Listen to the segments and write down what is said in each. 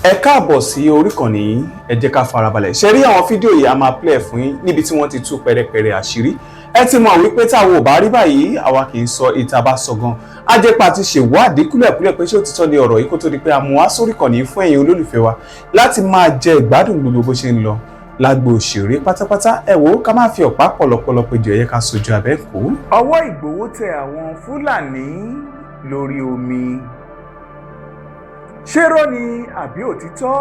Ẹ káàbọ̀ sí orí ìkànnì yìí, ẹ jẹ́ ká farabalẹ̀. Ṣé rí àwọn fídíò yìí a máa play fún yín níbi tí wọ́n ti tú pẹrẹpẹrẹ àṣírí. Ẹ ti mọ̀ wípé táwọn ò bá rí báyìí, àwa kì í sọ ìta bá sọ gan. Ajẹ́pà ti ṣèwádìí kúlẹ̀kúlẹ̀ pé ṣé òtítọ́ ni ọ̀rọ̀ yìí kó tó di pé a mú wá sórí ìkànnì yìí fún ẹ̀yin olólùfẹ́ wa láti máa jẹ ìgbádùn gbogbo bó ṣe ń lọ lágbo òṣèré pátápátá. Ẹ wò ó, ká má fi ọ̀pá pọ̀lọpọ̀lọ péjọ ẹ̀yẹ ká sojú abẹ́ kó. Ọwọ́ Ìgbòho tẹ àwọn Fúlàní lórí omi. Ṣérọ́ ni àbí òtítọ́?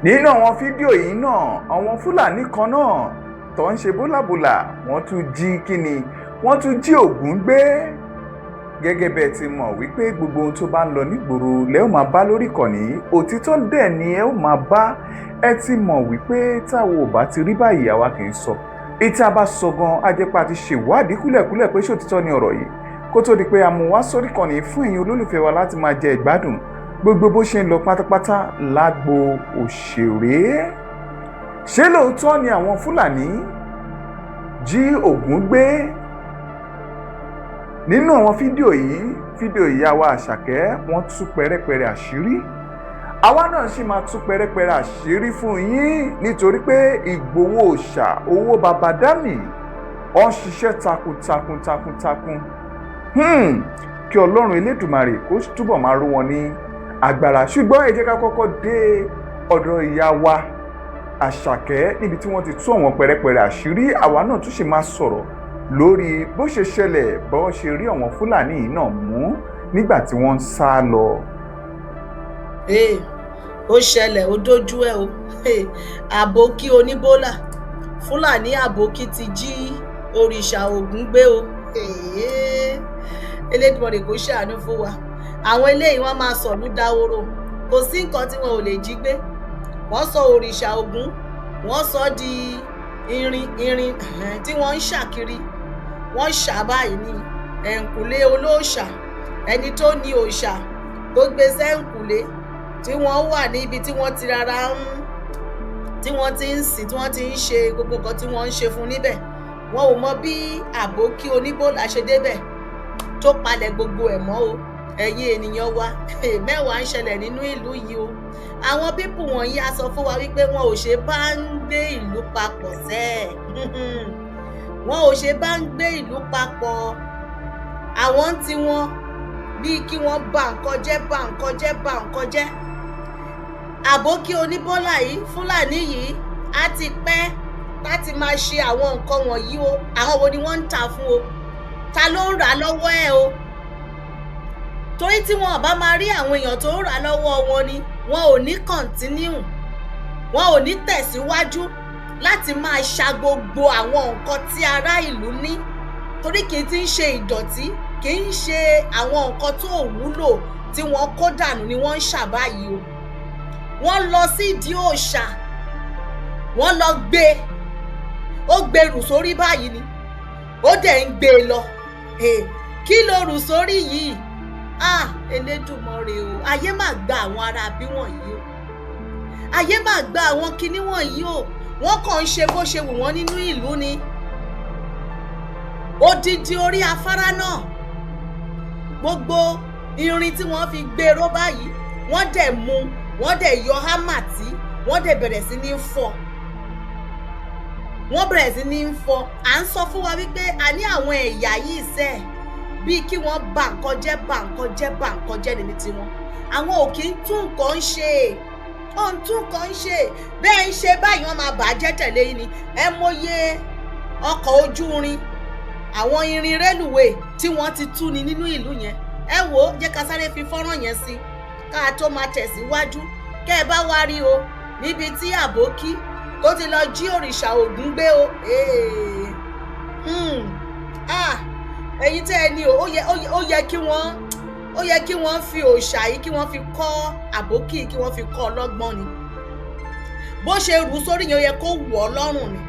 Nínú àwọn fídíò yìí náà, àwọn Fúlàní kan náà tó ń ṣe bólàbólà, wọ́n tún jí kíni, wọ́n tún jí Ògún gbé. Gẹ́gẹ́ bẹ́ẹ̀ ti mọ̀ wípé gbogbo ohun tó bá ń lọ nígboro lẹ́ ó máa bá lórí ìkànnì, òtítọ́ dẹ̀ ni ẹ ó máa bá. Ẹ ti mọ̀ wípé táwo ò bá ti rí báyìí àwa kì í sọ. Ìta bá sọ gan, Ajẹ́pà ti ṣèwádìí kúlẹ̀kúlẹ̀ pé ṣé òtítọ́ ni ọ̀rọ̀ yìí kó tó di pé a mú wá sórí ìkànnì fún ẹ̀yin olólùfẹ́ wa láti máa jẹ ìgbádùn gbogbo bó ṣe ń lọ pátápátá lágbo òṣèré. Ṣé lóòótọ́ ni àwọn Fúlàní jí Ògún gbé? Nínú àwọn fídíò ìyá wa Àṣàkẹ́ wọ́n tú pẹrẹpẹrẹ àṣírí. Àwa náà sì máa tú pẹrẹpẹrẹ àṣírí fún yín nítorí pé Ìgbòho Òòṣà owó baba dámì ó ń ṣiṣẹ́ takuntakun. Kí Ọlọ́run Elédùmarè kó túbọ̀ máa ró wọn ní agbára. Ṣùgbọ́n ẹ jẹ́ ká kọ́kọ́ dé ọ̀dọ̀ ìyá wa Àṣàkẹ́ níbi tí wọ́n ti tú àwọn pẹrẹpẹrẹ àṣírí. Àwa náà tún ṣe máa sọ̀rọ̀ lórí bó ṣe ṣẹlẹ̀ bó ṣe rí àwọn Fúlàní yìí náà mú nígbà tí wọ́n ń sá lọ. Ó ṣẹlẹ̀ ó dójú ẹ̀ o. Àbókí oníbólà Fúlàní àbókí ti jí òrìṣà Ògún gbé o. Elédùmarè kó ṣàánú fún wa. Àwọn eléyìí wọ́n máa sọ̀lú dáwóró, kò sí nǹkan tí wọn ò lè jí gbé. Wọ́n sọ òrìṣà Ògún, wọ́n sọ di irin tí wọ́n ń ṣàkiri. Wọ́n ṣà báyìí ní ẹ̀ǹkùlé olóòṣà, ẹni tó ní òòṣà tó gbé sẹ́ǹkùlé tí wọ́n wà níbi tí wọ́n ti rárá tí wọ́n ti ń sìn, tí wọ́n ti ń ṣe gbogbo nǹkan tí wọ́n ń ṣe fún níbẹ̀. Wọn ò mọ bí àbókí oníbólà ṣe débẹ̀ tó palẹ̀ gbogbo ẹ̀ mọ́ o. Ẹ̀yin ènìyàn wa, mẹ́wàá ń ṣẹlẹ̀ nínú ìlú yìí o. Àwọn pípù wọ̀nyí a sọ fún wa wípé wọn ò ṣe bá ń gbé ìlú papọ̀ sẹ́ẹ̀. Wọn ò ṣe bá ń gbé ìlú papọ̀. Àwọn ń ti wọn bíi kí wọ́n bà nǹkan jẹ́. Àbókí oníbólà yìí, Fúlàní yìí, á ti pẹ́ láti máa ṣe àwọn nǹkan wọ̀nyí o. Àwọn wo ni wọ́n ń tà fún o? Ta ló ń rà lọ́wọ́ ẹ̀ o? Torí tí wọn bá máa rí àwọn èèyàn tó ń rà lọ́wọ́ wọn ni wọn ò ní kọ̀ǹtíníù, wọn ò ní tẹ̀síwájú láti máa ṣa gbogbo àwọn nǹkan tí ará ìlú ní. Torí kì í ti ń ṣe ìdọ̀tí, kì í ṣe àwọn nǹkan tó wúlò tí wọ́n kó dànù ni wọ́n ń ṣà báyìí o. Wọ́n lọ sí ìdí òòṣà, wọ́n lọ gbé, ó gbèrú sórí báyìí ni, ó dẹ̀ ń gbé e lọ. Kí ló rù sórí yìí? Elédùmarè o, ayé má gba àwọn ará bí wọ̀nyí o. Ayé má gba àwọn kinní wọ̀nyí o. Wọ́n kàn ń ṣe bó ṣe wù wọ́n nínú ìlú ni. Odidi orí afárá náà, gbogbo irin tí wọ́n fi gbèrò báyìí, wọ́n dẹ̀ mú, wọ́n dẹ̀ yọ hámà tí wọ́n dẹ̀ bẹ̀rẹ̀ sí ní fọ́. Wọ́n bẹ̀rẹ̀ sí ní fọ́. À ń sọ fún wa wípé a ní àwọn ẹ̀yà yìí sẹ́ẹ̀ bíi kí wọ́n bà nǹkan jẹ́ níbi tiwọn. Àwọn ò kí ń tún nǹkan ṣe, ó ń tún nǹkan ṣe. Bẹ́ẹ̀ ń ṣe báyìí wọ́n máa bàjẹ́ tẹ̀lé yín ni. Ẹ mọye ọkọ̀ ojú irin, àwọn irin rélùwé tí wọ́n ti tú ni nínú ìlú yẹn. Ẹ wò ó, jẹ́ ká sáré fi fọ́nrán yẹn sí ká tó máa tẹ̀síwájú. Kẹ́ ẹ bá wá rí o níbi tí àbókí tó ti lọ jí òrìṣà Ògún gbé o. Ẹ̀yin tẹ́ ẹ ní o, ó yẹ kí wọ́n fi òòṣà yìí kí wọ́n fi kọ́ àbókí, kí wọ́n fi kọ́ ọlọ́gbọ́n ni. Bó ṣe rù sórí yẹn ó yẹ kó wọ̀ ọ́ lọ́rùn ni,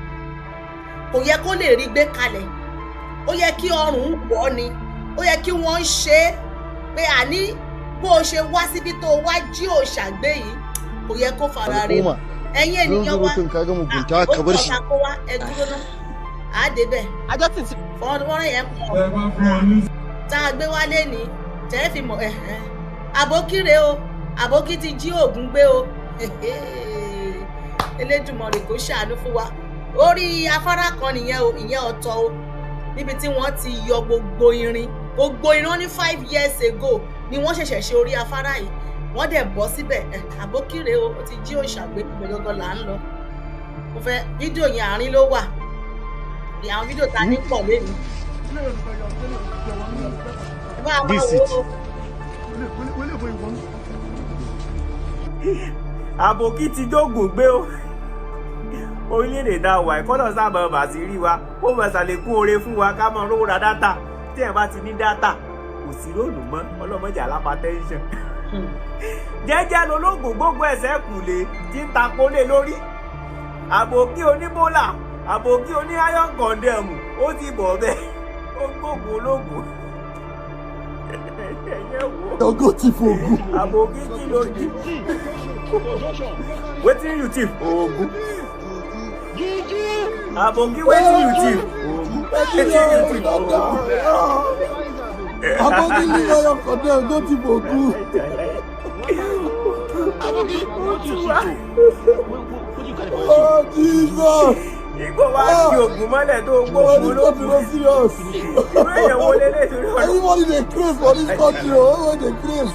kò yẹ kó lè rí gbé kalẹ̀. Ó yẹ kí ọrùn wọ̀ ni. Ó yẹ kí wọ́n ṣe é pé àní bó o ṣe wá síbi tó wá jí òòṣà gbé yìí kò yẹ kó fara rẹ̀. Ẹ̀yin ènìyàn wa, ó kọ̀ọ̀ta kó wá ẹ dúró náà. Àdébẹ̀ fọ́nrán yẹn pọ̀ tá a gbé wálé ní tẹ́ fi mọ̀ àbókíre o àbókí ti jí Ògún gbé o Elédùmarè kó ṣàánú fún wa. Orí afárá kan nìyẹn o, ìyẹn ọ̀tọ̀ o, níbi tí wọ́n ti yọ gbogbo irin ní 5 years ago ni wọ́n ṣẹ̀ṣẹ̀ ṣe orí afárá yìí, wọ́n dẹ̀ bọ́ síbẹ̀. Àbókí rèé o, ó ti jí òòṣà gbé, ibẹ̀ gangan là ń lọ. Mo fẹ́ fídíò yẹn àárín ló wà, àwọn fídíò ta ní pọ̀ lẹ́nu. Àbòkí ti dógùn gbé o. Orílẹ̀-èdè tá a wà ìkọ́nà sábà bà sí rí wa, ó mọ̀ ṣàlékún oore fún wa ká máa rówó ra dátà. Tí ẹ̀ bá ti ní dátà kò sí róòlù mọ́, ọlọ́mọdé alápá tẹ́ńṣọ̀n. Jẹ́jẹ́ lológun gbogbo ẹ̀sẹ̀ kùlé tí ń takò lé lórí. Àbòkí oníbólà, àbòkí oní iron condemn, ó ti bọ̀ bẹ́ẹ̀, ó gbógun ológun. Ogo thief Ogun. Àbòkí kí ló jí? Wetin you thief? Ogun. Àbòkí wetin you thief? Ogun. Wetin you thief? Ogun. Àbòkí ní iron condemn, Ogo thief Ogun. Oh Jesus! Ìgbò wá sí Ògùn mọ́lẹ̀ tó gbógun ológun. Everybody dey craze for this country. Everybody dey craze.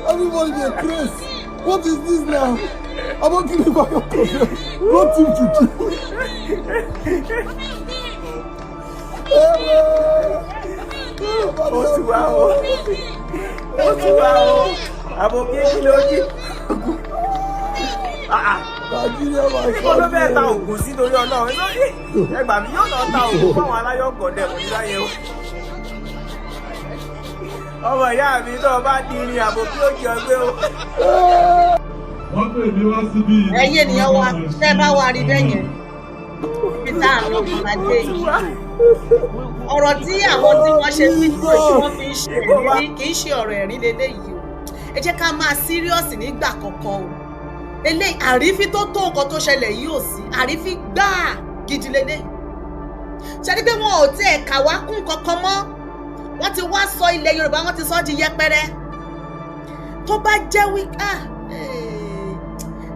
Everybody dey craze. What is this now? Àbòkí ní iron condemn, Ogo thief juju. Ó ti wá o. Àbòkí kí ló jí? Níbo ló fẹ́ ta Ògùn sí torí Ọlọ́run lórí? Ẹgbà mi yóò lọ ta Ògùn fáwọn aláyọ̀kọ̀dẹ̀ mọ̀ nígbà yẹn o. Ọmọ ìyá mi náà bá di irin Àbòkí ó jẹ ọgbẹ́ o. Wọ́n pè mí wá síbí. Ẹ̀yin ènìyàn wa, tẹ́ bá wá rí bẹ́ẹ̀ yẹn, Peter àrùn ọmọládé yìí. Ọ̀rọ̀ tí àwọn tí wọ́n ṣe fídíò tí wọ́n fi ń ṣe ẹ̀rí kì í ṣe ọ̀rọ̀ ẹ̀rí leléyìí o. Ẹ jẹ́ ká máa serious nígbà kankan o. Eléyìí àrífín tó tó nǹkan tó ṣẹlẹ̀ yìí ò sí, àrífín gbáà gidi leléyìí. Ṣé ní pé wọn ò tiẹ̀ kà wá kún kankan mọ́? Wọ́n ti wá sọ ilẹ̀ Yorùbá, wọ́n ti sọ di yẹpẹrẹ. Tó bá jẹ́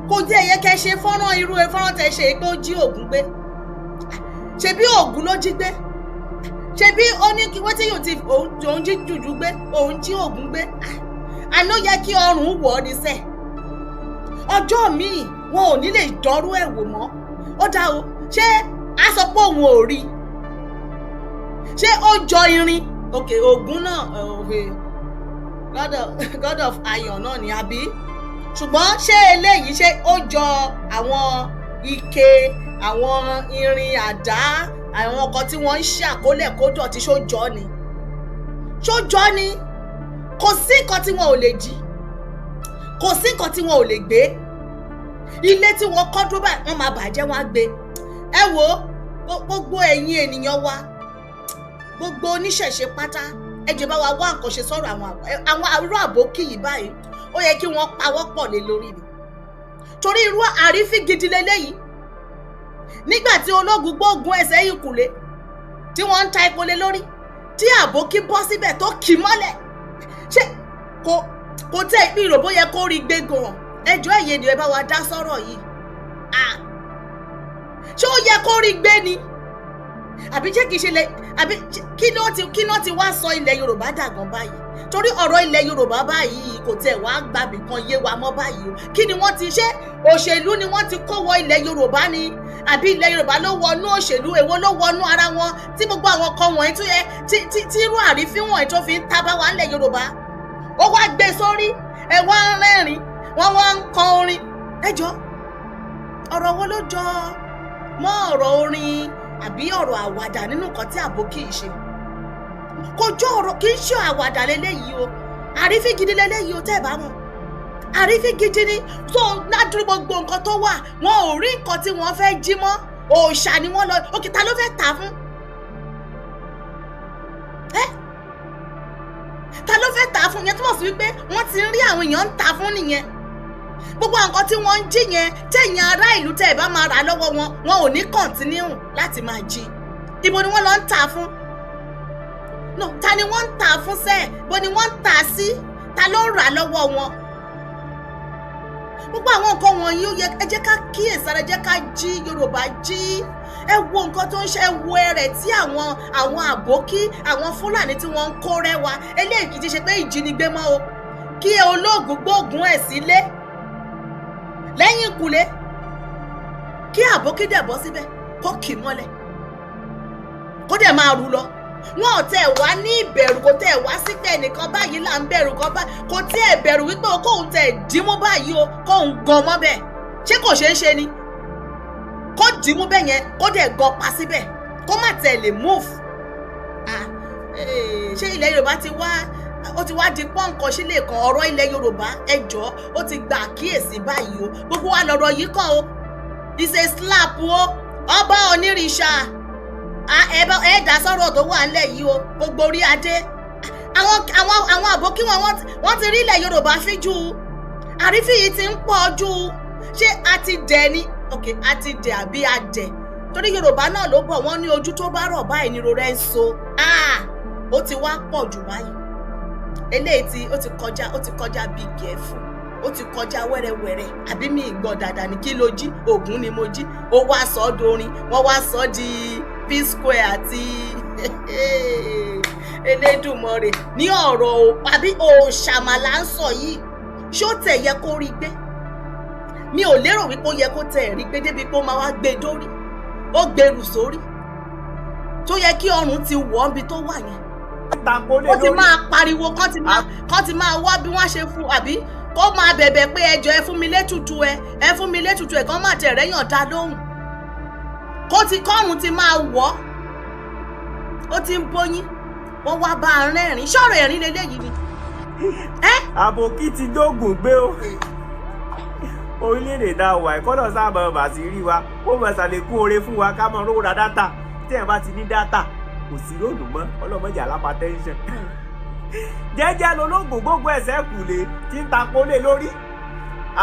kò jẹ́ ẹ̀yẹ kẹ́ ṣe fọ́nrán irú fọ́nrán tẹ́ ṣe pé ó jí Ògún gbé. Ṣebí Ògún ló jí gbé? Ṣebí ó ní kí wetin you thief òun jí jùjú gbé, òun jí Ògún gbé? Àná yẹ kí ọrùn wọ̀ ọ́ ní sẹ́ẹ̀. Ọjọ́ míì wọn ò ní lè dọ́rú ẹ̀ wò mọ́. Ó dá o, ṣé a sọ pé òun ò rí? Ṣé ó jọ irin? Ok, Ògún náà God of iron náà ni àbí? Ṣùgbọ́n ṣé eléyìí ṣé ó jọ àwọn ike, àwọn irin àdá, àwọn ọkọ̀ tí wọ́n ń ṣàkólẹ̀ kó dọ̀tí ṣó jọ ni? Ṣó jọ ni? Kò sí nǹkan tí wọn ò lè jí, kò sí nǹkan tí wọn ò lè gbé. Ilé tí wọ́n kọ́ dúró báyìí wọ́n máa bàjẹ́, wọ́n á gbé. Ẹ wo gbogbo ẹ̀yin ènìyàn wa, gbogbo oníṣẹ̀ṣe pátá, ẹ jẹ́ bá wa wá nǹkan ṣe sọ̀rọ̀ àwọn irú Àbòkí yìí báyìí. Ó yẹ kí wọ́n pawọ́ pọ̀ lé lórí ni, torí irú àrífín gidi leléyìí. Nígbà tí ológun gbógun ẹsẹ̀ yìí kùlé tí wọ́n ń ta epo lé lórí, tí Àbòkí bọ́ síbẹ̀ tó kì í mọ́lẹ̀, ṣé kò tẹ́ ìpín ìròbó yẹ kó rí gbé gan? Ẹjọ́ ẹ̀yẹ ni ẹ bá wa dá sọ́rọ̀ yìí. Ṣé ó yẹ kó rí gbé ni? Àbí ṣé kìí ṣe lẹ àbí kí náà ti wá sọ ilẹ̀ Yorùbá dàgbọ́n báyìí? Torí ọ̀rọ̀ ilẹ̀ Yorùbá báyìí kò tẹ̀ wá gbàbí kan yé wa mọ́ báyìí o. Kí ni wọ́n ti ṣe? Òṣèlú ni wọ́n ti kó wọ ilẹ̀ Yorùbá ni? Àbí ilẹ̀ Yorùbá ló wọnú òṣèlú? Èwo ló wọnú ara wọn tí gbogbo àwọn kan wọ̀nyí tó yẹ tí irú àrífín wọ̀nyí tó fi ń tábà wá ilẹ̀ Yorùbá? Ó wá gbé sórí, ẹ wá ń rẹ́rìn, wọ́n wá ń kọ orin. Ẹ jọ ọ̀rọ̀ wo ló jọ mọ́ ọ̀rọ̀ orin àbí ọ̀rọ̀ àwàdà nínú nǹkan tí Àbòkí ṣe? Kò jọ ọ̀rọ̀, kì í ṣe àwàdà leléyìí o. Àrífín gidi leléyìí o, tẹ́ ẹ bá mọ̀. Àrífín gidi ni. So ládùúgbò gbogbo nǹkan tó wà, wọn ò rí nǹkan tí wọ́n fẹ́ jí mọ́. Òòṣà ni wọ́n lọ. Òkè ta ló fẹ́ tà fún? Ta ló fẹ́ tà fún? Yẹn túmọ̀ sí wípé wọ́n ti ń rí àwọn èèyàn ń tà fún nìyẹn. Gbogbo nǹkan tí wọ́n ń jí yẹn, tẹ̀yìn ará ìlú tẹ́ ẹ bá máa rà lọ́wọ́ wọn ò ní kọ̀ntínú láti máa jí. Ibo ni wọ́n lọ ń tà fún? No, ta ni wọ́n ń tà fún sẹ́ẹ̀? Bo ni wọ́n ń tà sí? Ta ló ń rà lọ́wọ́ wọn? gbogbo àwọn nǹkan wọ̀nyí ó yẹ ẹ jẹ́ ká kíyèsára, ẹ jẹ́ ká jí, Yorùbá jí. Ẹ wo nǹkan tó ń ṣe, ẹ wo ẹrẹ̀ tí àwọn àbókí, àwọn Fúlàní tí wọ́n ń kó rẹwà. Eléyìí kì í ṣe pé ìjínigbé mọ́ o, kí olóògùn gbóògùn ẹ̀ sílé lẹ́yìn ìkùlé, kí àbókí dẹ̀ bọ́ síbẹ̀ kó kì í mọ́lẹ̀ kó dẹ̀ máa rú lọ. Wọn ò tẹ̀ wá ní ìbẹ̀rù, kò tẹ̀ wá sí pé ẹnìkan báyìí là ń bẹ̀rù kan báyìí, kò tí ẹ̀ bẹ̀rù wípé kóun tẹ̀ dìímú báyìí o, kóun gan mọ́ bẹ́ẹ̀. Ṣé kò ṣeé ṣe ni? Kó dìímú bẹ́ẹ̀ yẹn kó dẹ̀ gan pa síbẹ̀ kó má tẹ̀ lè move. Ṣé ilẹ̀ Yorùbá ó ti wá di pọ́ǹkan sílé kan? Ọ̀rọ̀ ilẹ̀ Yorùbá ẹjọ́ ó ti gba àkíyèsí báyìí o. Gbogbo wa lọ̀rọ̀ yìí kàn o. It's a slap o. Ọba onírìṣà ẹ dá sọ́rọ̀ tó wà nílẹ̀ yìí o. Gbogbo orí adé. Àwọn àbókí wọ́n ti rí ilẹ̀ Yorùbá fíjú. Àrífín yìí ti ń pọ̀ jù. Ṣé a ti dẹ̀ ni? Ok, a ti dẹ̀ àbí a dẹ̀? Torí Yorùbá náà ló bọ̀, wọ́n ní ojú tó bá rọ̀ báyìí ni rorẹ́ ń so. Ó ti wá pọ̀ jù báyìí. Eléyìí tí ó ti kọjá bí gẹ̀ẹ́fù, ó ti kọjá wẹ́rẹ́wẹ́rẹ́. Àbí mi ìgbọ́ dáadáa ni kí ló jí? Ògún ni mo jí. Ó wá sọ ọ́ dorin, wọ́n wá sọ ọ́ di P-Square àti Elédùmarè ní ọ̀rọ̀ àbí òòṣàmàlà ń sọ yìí. Ṣé ó tẹ̀ yẹ kó rí gbé? Mi ò lérò wípé ó yẹ kó tẹ̀ rí gbé débi pé ó máa wá gbé dórí, ó gbèrú sórí tó yẹ kí ọrùn ti wọ̀ ọ́n bí tó wà yẹn. Ó ti máa pariwo, kán ti máa wá bí wọ́n ṣe fún, àbí kó máa bẹ̀bẹ̀ pé ẹjọ́ ẹ fún mi létùtù ẹ fún mi létùtù ẹ, kán má tẹ̀ rẹ́yàn dá lóhùn. Kọ́rùn ti máa wọ̀, ó ti ń bóyín, wọ́n wá bá a rẹ́rìn. Ṣọ́rọ̀ ẹ̀rín leléyìí ni. Àbòkí ti dógùn gbé o. Orílẹ̀-èdè dá wà ìkọ́lọ̀ sáàmù bàtí rí wa, ó mọ̀ ṣàlékún oore fún wa ká mọ̀ rówó ra dátà. Tí ẹ̀ bá ti ní dátà kò sí róòlù mọ́, ọlọ́mọdé alápá tẹ́ńṣọ̀n. Jẹ́jẹ́ lológun gbogbo ẹ̀sẹ̀ kùlé tí ń takò lé lórí.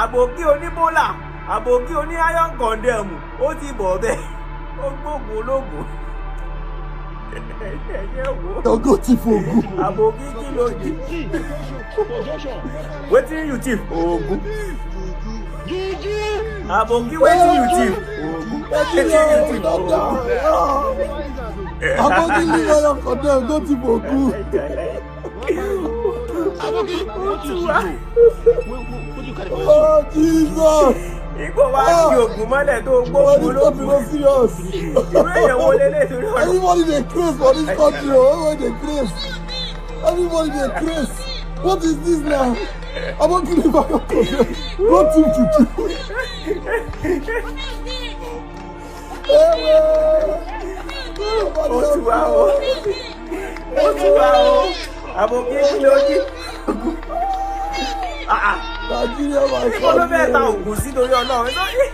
Àbòkí oníbólà, àbòkí oní iron condemn, ó ti bọ̀ bẹ́ẹ̀, ó gbógun ológun. Ogo ti fogun. Àbòkí kí ló di? Wetin you thief? Ogun. Àbòkí wetin you thief? Ogun. Wetin you thief? Ogun. Àbòkí ní iron condemn, Ogo ti fogun. Oh Jesus! Ìgbò wá sí ògùn mọ́lẹ̀ tó gbógun ológun. Ìwé ìyẹ̀wò lélẹ̀ torí ọ̀rọ̀. Everybody dey craze for this country o. Everybody dey craze. Everybody dey craze. What is this now? Àbòkí ní iron condemn, Ogo ti fogun. Ó ti wá o. Ó ti wá o. Àbòkí kí ló dé? Nàìjíríà máa Ìgbò ló fẹ́ ta ògùn sí torí Ọlọ́run lórí.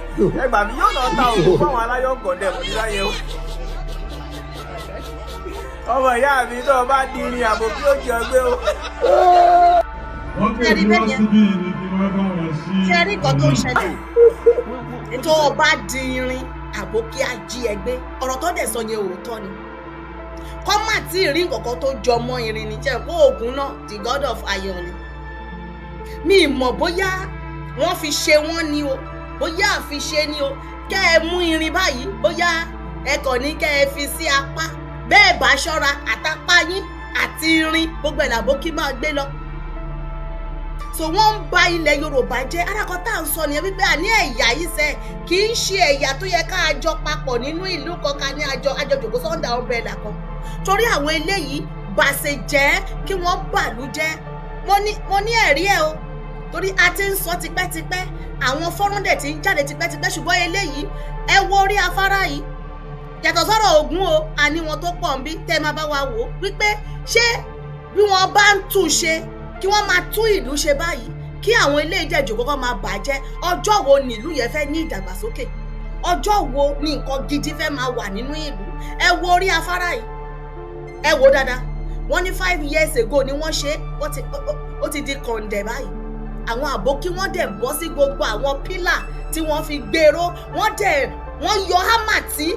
Ẹgbà mi yóò lọ ta ògùn fáwọn aláyọ̀ gọ̀dẹ̀ mọ̀ níláyé o. Ọmọ ìyá mi náà bá di irin àbòkí ó jẹ ọgbẹ́ o. Wọ́n pè mí wá síbí ni kí wọ́n bá wọn sí. Ṣé rí nǹkan tó ń ṣẹlẹ̀? Ètò ọba di irin àbòkí ají ẹgbẹ́. Ọ̀rọ̀ tó dẹ̀ sọ yẹn òótọ́ ni. Kọ́ má tí ì rí nǹkan tó jọ mọ́ irin ni jẹ́ kó Ògún náà the god of iron ni. Mi mọ̀ bóyá wọ́n fi ṣe wọ́n ni o, bóyá àfiṣe ni o. Kẹ́ ẹ mú irin báyìí, bóyá ẹ kàn ní kẹ́ ẹ fi sí apá. Bẹ́ẹ̀ bá ṣọ́ra àtàpá yín àti irin gbogbo ẹ̀ làbòkí máa gbé lọ. So wọ́n ń ba ilẹ̀ Yorùbá jẹ́. Arákọ̀ tá à ń sọ nìyẹn wípé àní ẹ̀yà yìí sẹ́ kì í ṣe ẹ̀yà tó yẹ ká àjọ papọ̀ nínú ìlú kan ká ní àjọ jòkó sọ́ndà umbrella kan. Torí àwọn eléyìí bàṣẹ jẹ́ kí wọ́n bàlú jẹ́. Mo ní ẹ̀rí ẹ̀ o. Torí a ti ń sọ tipẹ́tipẹ́, àwọn fọ́nrán dẹ̀ ti ń jáde tipẹ́tipẹ́, ṣùgbọ́n eléyìí ẹ wo orí afárá yìí. Yàtọ̀ sọ́rọ̀ Ògún o, àní wọn tó pọ̀ ń bí tẹ́ máa bá wa wò wípé ṣé bí wọ́n bá ń tún ṣe kí wọ́n máa tún ìlú ṣe báyìí kí àwọn ilé ìjẹ́jọ́ kọ́kọ́ máa bàjẹ́. Ọjọ́ wo ni ìlú yẹn fẹ́ ní ìdàgbàsókè? Ọjọ́ wo ni nǹkan gidi fẹ́ máa wà nínú ìlú? Ẹ wo orí afárá yìí, ẹ wo dáadáa. Wọ́n ní 5 years ago ni wọ́n ṣe, ó ti di kọ̀ǹdẹ̀ báyìí. Àwọn àbòkí wọ́n dẹ̀ bọ́ sí gbogbo àwọn pílà tí wọ́n fi gbèrò, wọ́n yọ hámà tí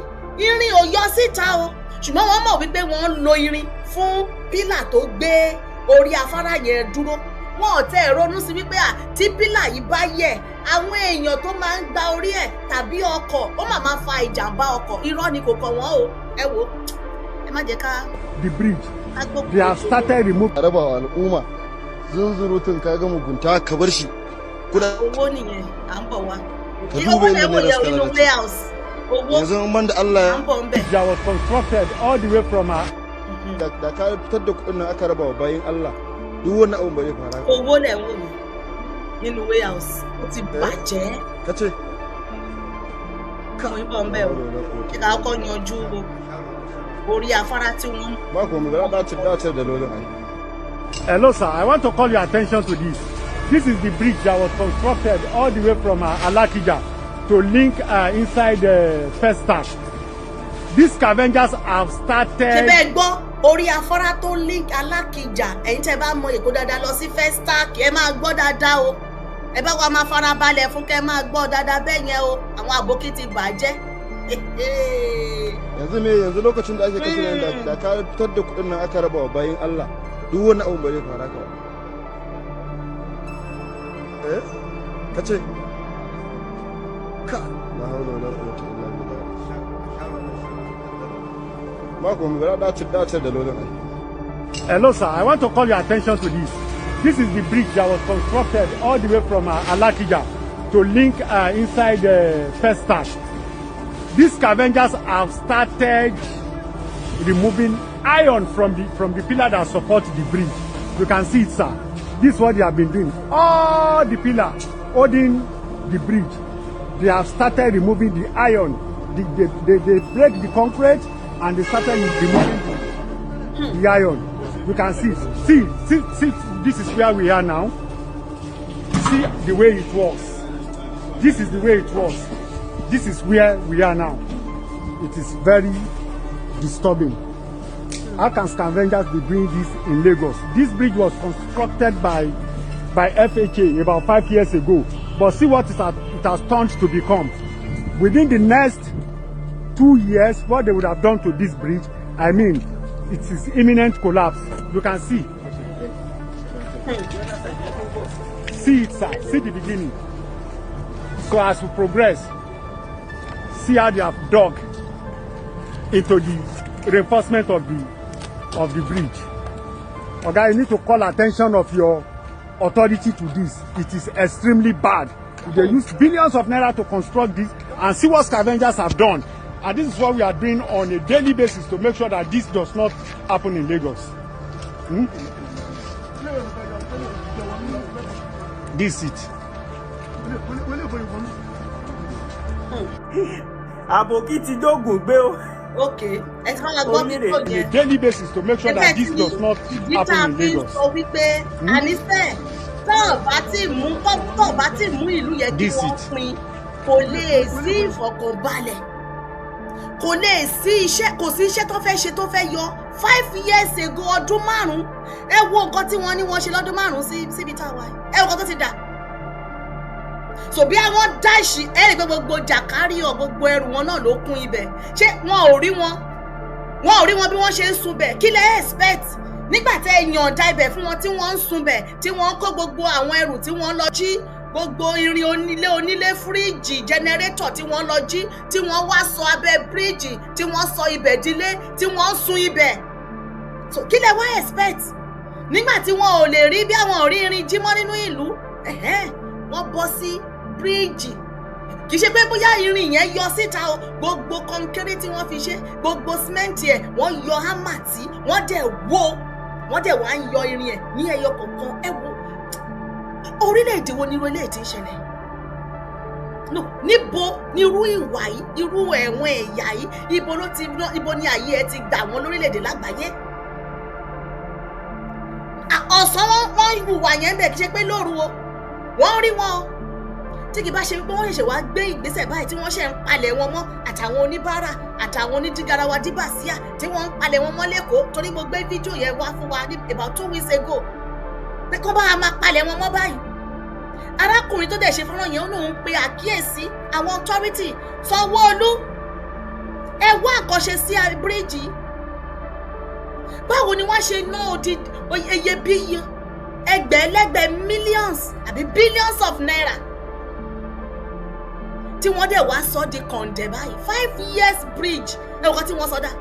irin ò yọ síta o, ṣùgbọ́n wọ́n mọ̀ wípé wọ́n lo irin fún pílà tó gbé orí afárá yẹn dúró. wọn ò tẹ́ ronú sí wípé tí pílà yìí bá yẹ̀ àwọn èèyàn tó máa ń gba orí ẹ̀ tàbí ọkọ̀ ó máa fa ìjàmbá ọkọ̀ irọ́ ni kò kàn wọ́n o ẹ wò ẹ má jẹ́ ká. The bridge they have started removing. Rabawa al'umma zunzurutun kaga mugunta ka bar shi. Owó nìyẹn à ń bọ̀ wá. Ka duba yadda ne raskar inú warehouse. Owó yanzu man da Allah à ń bọ̀ ń bẹ̀. That was constructed all the way from da ka fitar da kuɗin nan aka rabawa bayin Allah duk wani abun ba zai fara. Owó lẹ̀ ń wò mí nínú warehouse ó ti bàjẹ́. Ka ce Mo ń bọ̀ ń bẹ̀ o. Kí ká kọ́ yanjú orí afárá tí wọ́n. ba ko mu ga dace da lolin ai. Hello sir, I want to call your attention to this. This is the bridge that was constructed all the way from Alakija to link inside Festac. These scavengers have started. Ṣé bẹ́ẹ̀ gbọ́ orí afárá tó link Alákìjà ẹ̀yin tẹ́ bá mọ Èkó dáadáa lọ sí Festac ẹ máa gbọ́ dáadáa o ẹ bá wa máa fara balẹ̀ fún kẹ́ máa gbọ́ dáadáa bẹ́ẹ̀ yẹn o àwọn àbókí ti bàjẹ́. yanzu lokacin da ake kashe da ka fitar da kuɗin nan aka rabawa bayin Allah duk wani abun ba zai fara ka ba. Ka ce ka la hawla wala quwwata illa billah. Ba ko mu ga dace da lolin ai. Hello sir, I want to call your attention to this. This is the bridge that was constructed all the way from Alakija to link inside Festac. These scavengers have started removing iron from the pillar that support the bridge. You can see it, sir. This is what they have been doing. All the pillar holding the bridge, they have started removing the iron. They break the concrete and they started removing the iron. You can see. See, this is where we are now. See the way it was. This is the way it was. This is where we are now. It is very disturbing. How can scavengers be doing this in Lagos? This bridge was constructed by FHA about 5 years ago. But see what it has turned to become. Within the next 2 years, what they would have done to this bridge, I mean, it is imminent collapse. You can see. See it, sir. See the beginning. So as we progress, see how they have dug into the reinforcement of the bridge. Okay, you need to call attention of your authority to this. It is extremely bad. They use billions of naira to construct this, and see what scavengers have done. And this is what we are doing on a daily basis to make sure that this does not happen in Lagos. This is it. Àbòkí ti dógùn gbé o. Okay, ẹ ti máa gbọ́ bí kò On a jẹ́. daily basis to make sure that this does not happen in Lagos. sọ wípé ànífẹ́ tọ́ọ̀ bá ti mú ìlú yẹn kí This wọ́n it. pín kò lè sí ìfọ̀kànbalẹ̀ kò lè sí iṣẹ́ kò sí iṣẹ́ tó fẹ́ ṣe tó fẹ́ yọ 5 years ago ọdún 5 ẹ wo nǹkan tí wọ́n ní wọ́n ṣe lọ́dún 5 síbi tá a wà ẹ wo nǹkan tó ti dà so bí àwọn dáìsì ẹ rí pé gbogbo jàkáríọ̀ gbogbo ẹrù wọn náà ló kún ibẹ̀ ṣé wọn ò rí wọn bí wọ́n ṣe ń sun bẹ̀ kí lẹ expect nígbà tẹ́ ẹ yànda ibẹ̀ fún wọn tí wọ́n ń sun bẹ̀ tí wọ́n kó gbogbo àwọn ẹrù tí wọ́n lọ jí gbogbo irin onílé fíríjì jẹnẹrétọ̀ tí wọ́n lọ jí tí wọ́n wá sọ abẹ́ bíríjì tí wọ́n sọ ibẹ̀ dilé tí wọ́n ń sun ibẹ̀ so kí lẹ wá expect nígbà tí wọn ò lè rí bí àwọn ò rí irin jí mọ́ nínú ìlú wọ́n bọ́ sí bíríjì kì í ṣe pé bóyá irin yẹn yọ síta o gbogbo kọnkéré tí wọ́n fi ṣe gbogbo símẹ́ǹtì ẹ̀ wọ́n yọ hámà tí wọ́n dẹ̀ wá ń yọ irin ẹ̀ ní ẹyọ kọ̀ọ̀kan ẹ wo orílẹ̀-èdè wo ni irú eléyìí ń ṣẹlẹ̀ níbo ni irú ìwà yìí irú ẹ̀wọ̀n ẹ̀yà yìí ibo ni ayé ẹ ti gbà wọ́n lórílẹ̀-èdè lágbàáyé ọ̀sán wọn hùwà yẹn bẹ̀ kì í ṣe pé lóru o wọ́n rí wọn o tí kì bá ṣe pé wọ́n ṣẹ̀ṣẹ̀ wá gbé ìgbésẹ̀ báyìí tí wọ́n ṣe ń palẹ̀ wọn mọ́ àtàwọn oníbàárà àtàwọn onídígarawa díbàsíà tí wọ́n ń palẹ̀ wọn mọ́ lẹ́kọ̀ọ́ torí mo gbé fídíò yẹn wá fún wa ní about 2 weeks ago pé kọ́ bá a máa palẹ̀ wọn mọ́ báyìí arákùnrin tó dẹ̀ ṣe fọ́nrán yẹn ó lóun pe àkíyèsí àwọn authority Sanwó-Olú ẹ wá àkànṣe sí bíríìjì báwo ni wọ́n ṣe ná iyebíye ẹgbẹ̀lẹ́gbẹ̀ millions àbí billions of naira tí wọ́n dẹ̀ wá sọ di kọ̀ǹdẹ̀ báyìí 5 years bridge ẹ wọ́n tí wọ́n sọ dá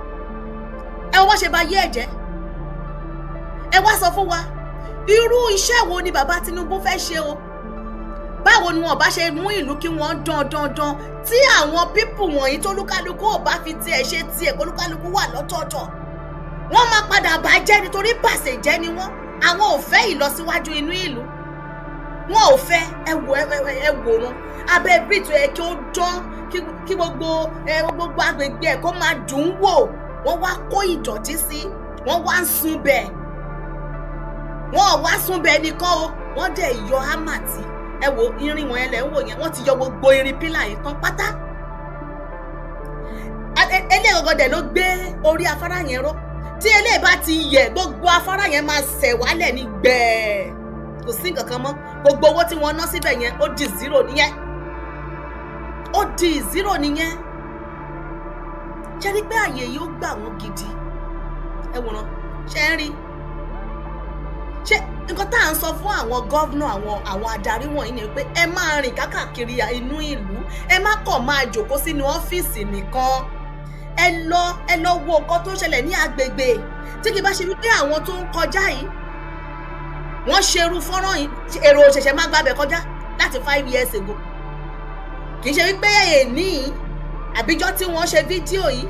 ẹ wọ́n ṣe bá yé ẹ̀jẹ̀ ẹ wá sọ fún wa irú iṣẹ́ wo ni bàbá Tinubu fẹ́ ṣe o báwo ni wọn bá ṣe mú ìlú kí wọ́n dandan tí àwọn pípù wọ̀nyí tó lúkálukú ò bá fi tiẹ̀ ṣe tiẹ̀ kó lúkálukú wà lọ́tọ̀ọ̀tọ̀ wọ́n máa padà bàjẹ́ nítorí bàṣẹ̀jẹ́ ni wọ́n àwọn ò fẹ́ ìlọsíwájú inú ìlú wọn ò fẹ́ ẹ wò wọn abẹ́ bíìtì ẹ kí ó dán kí gbogbo agbègbè ẹ̀ kó máa dùn ún wò wọ́n wá kó ìdọ̀tí sí wọ́n wá ń sun bẹ́ẹ̀ wọ́n ò wá sun bẹ́ẹ̀ nìkan o wọ́n dẹ̀ yọ hámà tí ẹ wo irin wọn ẹlẹ́ ń wò yẹn wọ́n ti yọ gbogbo irin pílà yìí tán pátá eléyìí ọgọdẹ ló gbé orí afárá yẹn ró tí eléyìí bá ti yẹ gbogbo afárá yẹn máa sẹ̀ wálẹ̀ ní gbẹ̀ẹ́ kò sí nǹkan kan mọ́ gbogbo owó tí wọ́n ná síbẹ̀ yẹn ó di zero nìyẹn ó di zero nìyẹn ṣe rí pé àyè yìí ó gbà wọ́n gidi ẹ wòran ṣe ń rí ṣe nǹkan tá à ń sọ fún àwọn gọ́vnà àwọn adarí wọ̀nyí ni pé ẹ máa rìn kákàkiri inú ìlú ẹ má kàn máa jòkó sínú ọ́fíìsì nìkan ẹ lọ wo nǹkan tó ń ṣẹlẹ̀ ní agbègbè tí kì bá ṣe wípé àwọn tó ń kọjá yìí wọ́n ṣerú fọ́nrán yìí èrò òṣèṣẹ́ má gbàbẹ̀ kọjá láti 5 years ago kì í ṣe wípé èní àbíjọ́ tí wọ́n ṣe fídíò yìí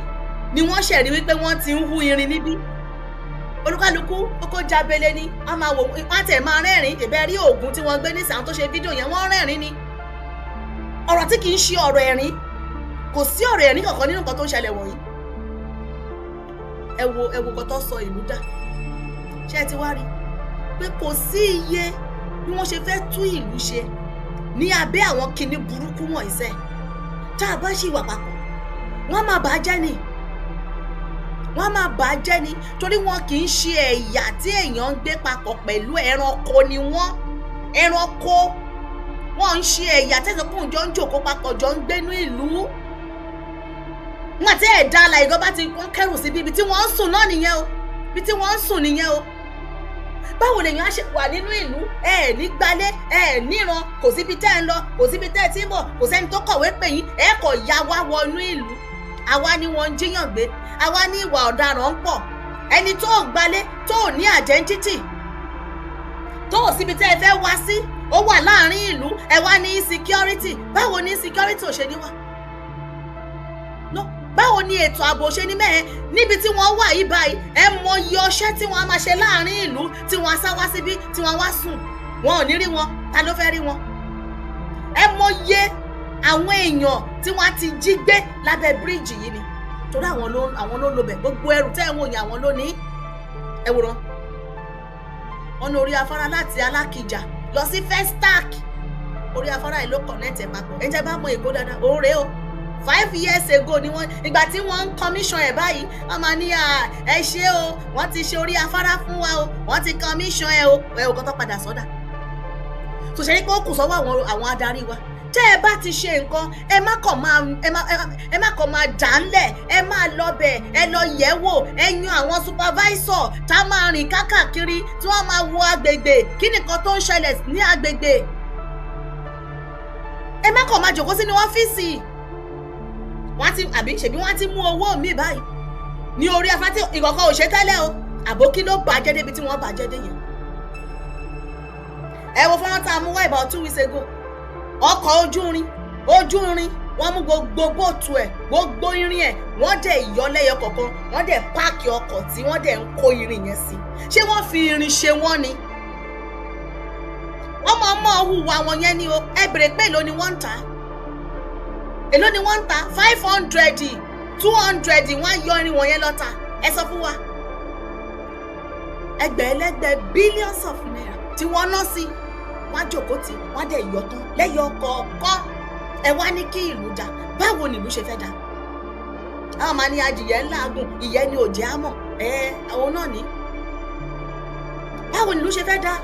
ni wọ́n ṣẹ̀rí wípé wọ́n ti ń hú irin níbí olúkálukú kókó jábélé ní wọ́n máa wò wọ́n tẹ̀ máa rẹ́rìn ìbẹ́ rí oògùn tí wọ́n gbé ní sàn tó ṣe fídíò yẹn wọ́n rẹ́rìn ni ọ̀rọ̀ tí kì í ṣe ọ̀rọ̀ ẹ̀rín kò sí ọ̀rọ̀ ẹ̀rín kankan nínú nǹkan tó ń ṣẹlẹ̀ wọ̀nyí ẹ wo kan tó sọ ìlú dà ṣé ẹ ti wá rí pé kò sí iye bí wọ́n ṣe fẹ́ tú ìlú ṣe ní abẹ́ àwọn kinní burúkú wọ̀nyí sẹ́ tá a bá ṣì wà papọ̀ wọ́n máa bàjẹ́ ni wọ́n máa bàjẹ́ ni torí wọn kì í ṣe ẹ̀yà tí èèyàn ń gbé papọ̀ pẹ̀lú ẹranko ni wọ́n ẹranko wọ́n ń ṣe ẹ̀yà tẹ́sán jọ ń jòkó papọ̀ jọ ń gbénú ìlú wọn àti ẹ̀dá alàyè gan bá ti wọ́n kẹ́rù sí ibi tí wọ́n ń sùn náà nìyẹn o ibi tí wọ́n ń sùn nìyẹn o báwo lèèyàn á ṣe wà nínú ìlú ẹ ní gbalé ẹ níran kò síbi tẹ́ ẹ ń lọ kò síbi tẹ́ ẹ ti ń bọ̀ kò sẹ́ni tó kọ̀wé pè yín ẹ kò ya wá wọnú ìlú àwa ni wọ́n ń jíyàn gbé àwa ní ìwà ọ̀daràn ń pọ̀ ẹni tó gbalé tó ní àjẹ́ńtítì tó síbi tẹ́ ẹ fẹ́ wá sí ó wà láàrin ìlú ẹ wá ní insecurity báwo ni insecurity ò ṣe ní wà báwo ni ètò ààbò ṣe ní mẹ́ẹ̀ níbi tí wọ́n wà yìí báyìí ẹ mọ iye ọṣẹ́ tí wọ́n á máa ṣe láàrin ìlú tí wọ́n á sá wá síbí tí wọ́n á wá sùn wọn ò ní rí wọn ta ló fẹ́ rí wọn ẹ mọ iye àwọn èèyàn tí wọ́n á ti jí gbé lábẹ́ bíríìjì yìí ni torí àwọn ló lo bẹ̀ gbogbo ẹrù tẹ́ ẹ̀ wò yẹn àwọn ló ní ẹ wòran wọn ní orí afárá láti Alákìjà lọ sí Festac orí afárá yìí ló connect ẹ̀ papọ̀ ẹ̀ ń jẹ́ bá mọ Èkó dáadáa òun rèé o 5 years ago ni wọ́n ìgbà tí wọ́n ń commission ẹ̀ báyìí wọ́n máa ní ẹ ṣe o wọ́n ti ṣe orí afárá fún wa o wọ́n ti commission ẹ o ẹ ò kọ́ tó padà sọ́dà tó ṣe ní pé ó kù sọ́wọ́ àwọn adarí wa tẹ́ ẹ bá ti ṣe nǹkan ẹ má kàn máa dà ń lẹ̀ ẹ máa lọ bẹ̀ ẹ lọ yẹ̀ wò ẹ yan àwọn supervisor tá a máa rìn kákàkiri tí wọ́n máa wo agbègbè kí nìkan tó ń ṣẹlẹ̀ ní agbègbè ẹ má kàn máa jòkó sínú ọ́fíìsì wọ́n ti àbí ṣèbí wọ́n ti mú owó mi báyìí ní orí afá tí ìkọ̀kọ̀ ò ṣe tẹ́lẹ̀ o àbó kí ló bàjẹ́ débi tí wọ́n bàjẹ́ dé yẹn ẹ wo fọ́nrán tá a mú wá about 2 weeks ago ọkọ̀ ojú irin wọ́n mú gbogbo bóòtù ẹ̀ gbogbo irin ẹ̀ wọ́n dẹ̀ yọ lẹ́yọ kọ̀ọ̀kan wọ́n dẹ̀ páàkì ọkọ̀ tí wọ́n dẹ̀ ń kó irin yẹn sí ṣé wọ́n fi irin ṣe wọ́n ni wọ́n máa hùwà wọn yẹn ni o ẹ bèrè pé èló ni wọ́n ń tà á èló ni wọ́n ń ta 500 200 wọ́n á yọ irin wọ̀nyẹn lọ́ta ẹ sọ fún wa ẹgbẹ̀lẹ́gbẹ̀ billions of naira tí wọ́n ná sí wọ́n á jòkó tí wọ́n á dẹ̀ yọ tán lẹ́yọ kọ̀ọ̀kan ẹ wá ní kí ìlú dá báwo ni ìlú ṣe fẹ́ dá àwọn máa ní adìyẹ ńláàgùn ìyẹn ni òjì àmọ̀ àwọn náà ní báwo ni ìlú ṣe fẹ́ dá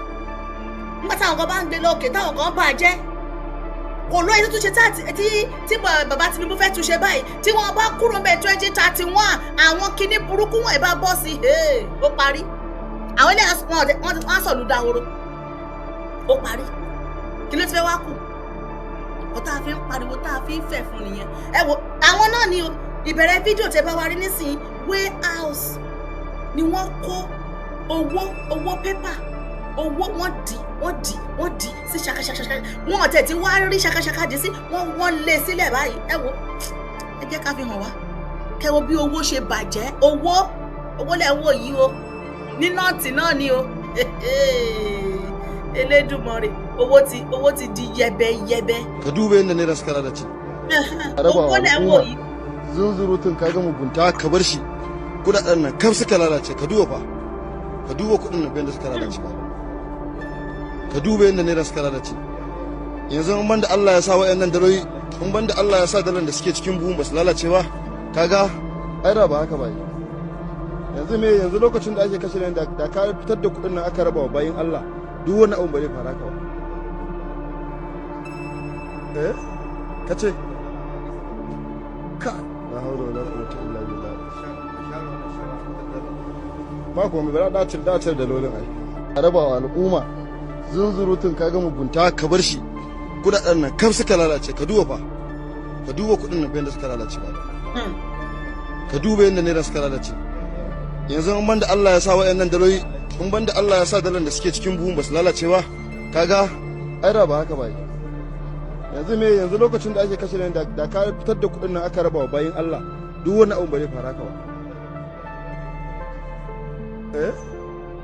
nígbà táwọn kan bá ń gbé lókè táwọn kan bàjẹ́ kò lóye tó tún ṣe tí bàbá Tinubu fẹ́ tún ṣe báyìí tí wọ́n bá kúrò ń bẹ̀ 2031 àwọn kinní burúkú wọ̀nyí bá bọ́ sí ó parí àwọn ilé wọ́n sọ̀lú dáhoro ó parí. Kí ló ti fẹ́ wá kù? Ó tá a fi ń pariwo, tá a fi ń fẹ̀ fún nìyẹn. Ẹ wo àwọn náà ni o, ìbẹ̀rẹ̀ fídíò tẹ́ bá wa rí nísìnyí, warehouse ni wọ́n kó owó pépà, owó wọ́n dì sí ṣakaṣakaṣaka. Wọ́n ọ̀tẹ̀ tí wọ́n á rí ṣakaṣaka dì sí, wọ́n lé sílẹ̀ báyìí. Ẹ wo, ẹ jẹ́ ká fi hàn wá. Kẹ́ wo bí owó ṣe bàjẹ́. Owó lẹ̀ ń wò yìí o. Ní nọ́ọ̀tì náà ni o. Elédùmarè, owó ti di yẹbẹyẹbẹ. Ka duba yadda naira suka lalace. Owó lẹ̀ ń wò yìí. Zunzurutun ka ga mugunta ka bar shi. Kudaden nan kam suka lalace, ka duba fa. Ka duba kudin nan da suka lalace ba. Ka duba yadda naira suka lalace. Yanzu in banda Allah ya sa wayannan daloli, in banda Allah ya sa dalan da suke cikin buhun ba su lalace ba, kaga ai da ba haka ba. Yanzu lokacin da ake kashe nan da ka fitar da kudin nan aka raba wa bayin Allah, duk wani abu ba zai fara ka ba. Kace ka la hawla wala quwwata illa billah. Ba ko mai bara dace da lolin ai. A raba wa al'umma zunzurutun kaga mugunta ka bar shi. Kudaden nan kam suka lalace, ka duba fa. Ka duba kudin nan da suka lalace ba. Ka duba yadda naira suka lalace. Yanzu in banda Allah ya sa wayannan daloli, in banda Allah ya sa dalan da suke cikin buhun ba su lalace ba, kaga ai da ba haka ba. Yanzu lokacin da ake kashe nan da ka fitar da kudin nan aka raba wa bayin Allah, duk wani abu ba zai fara ka ba.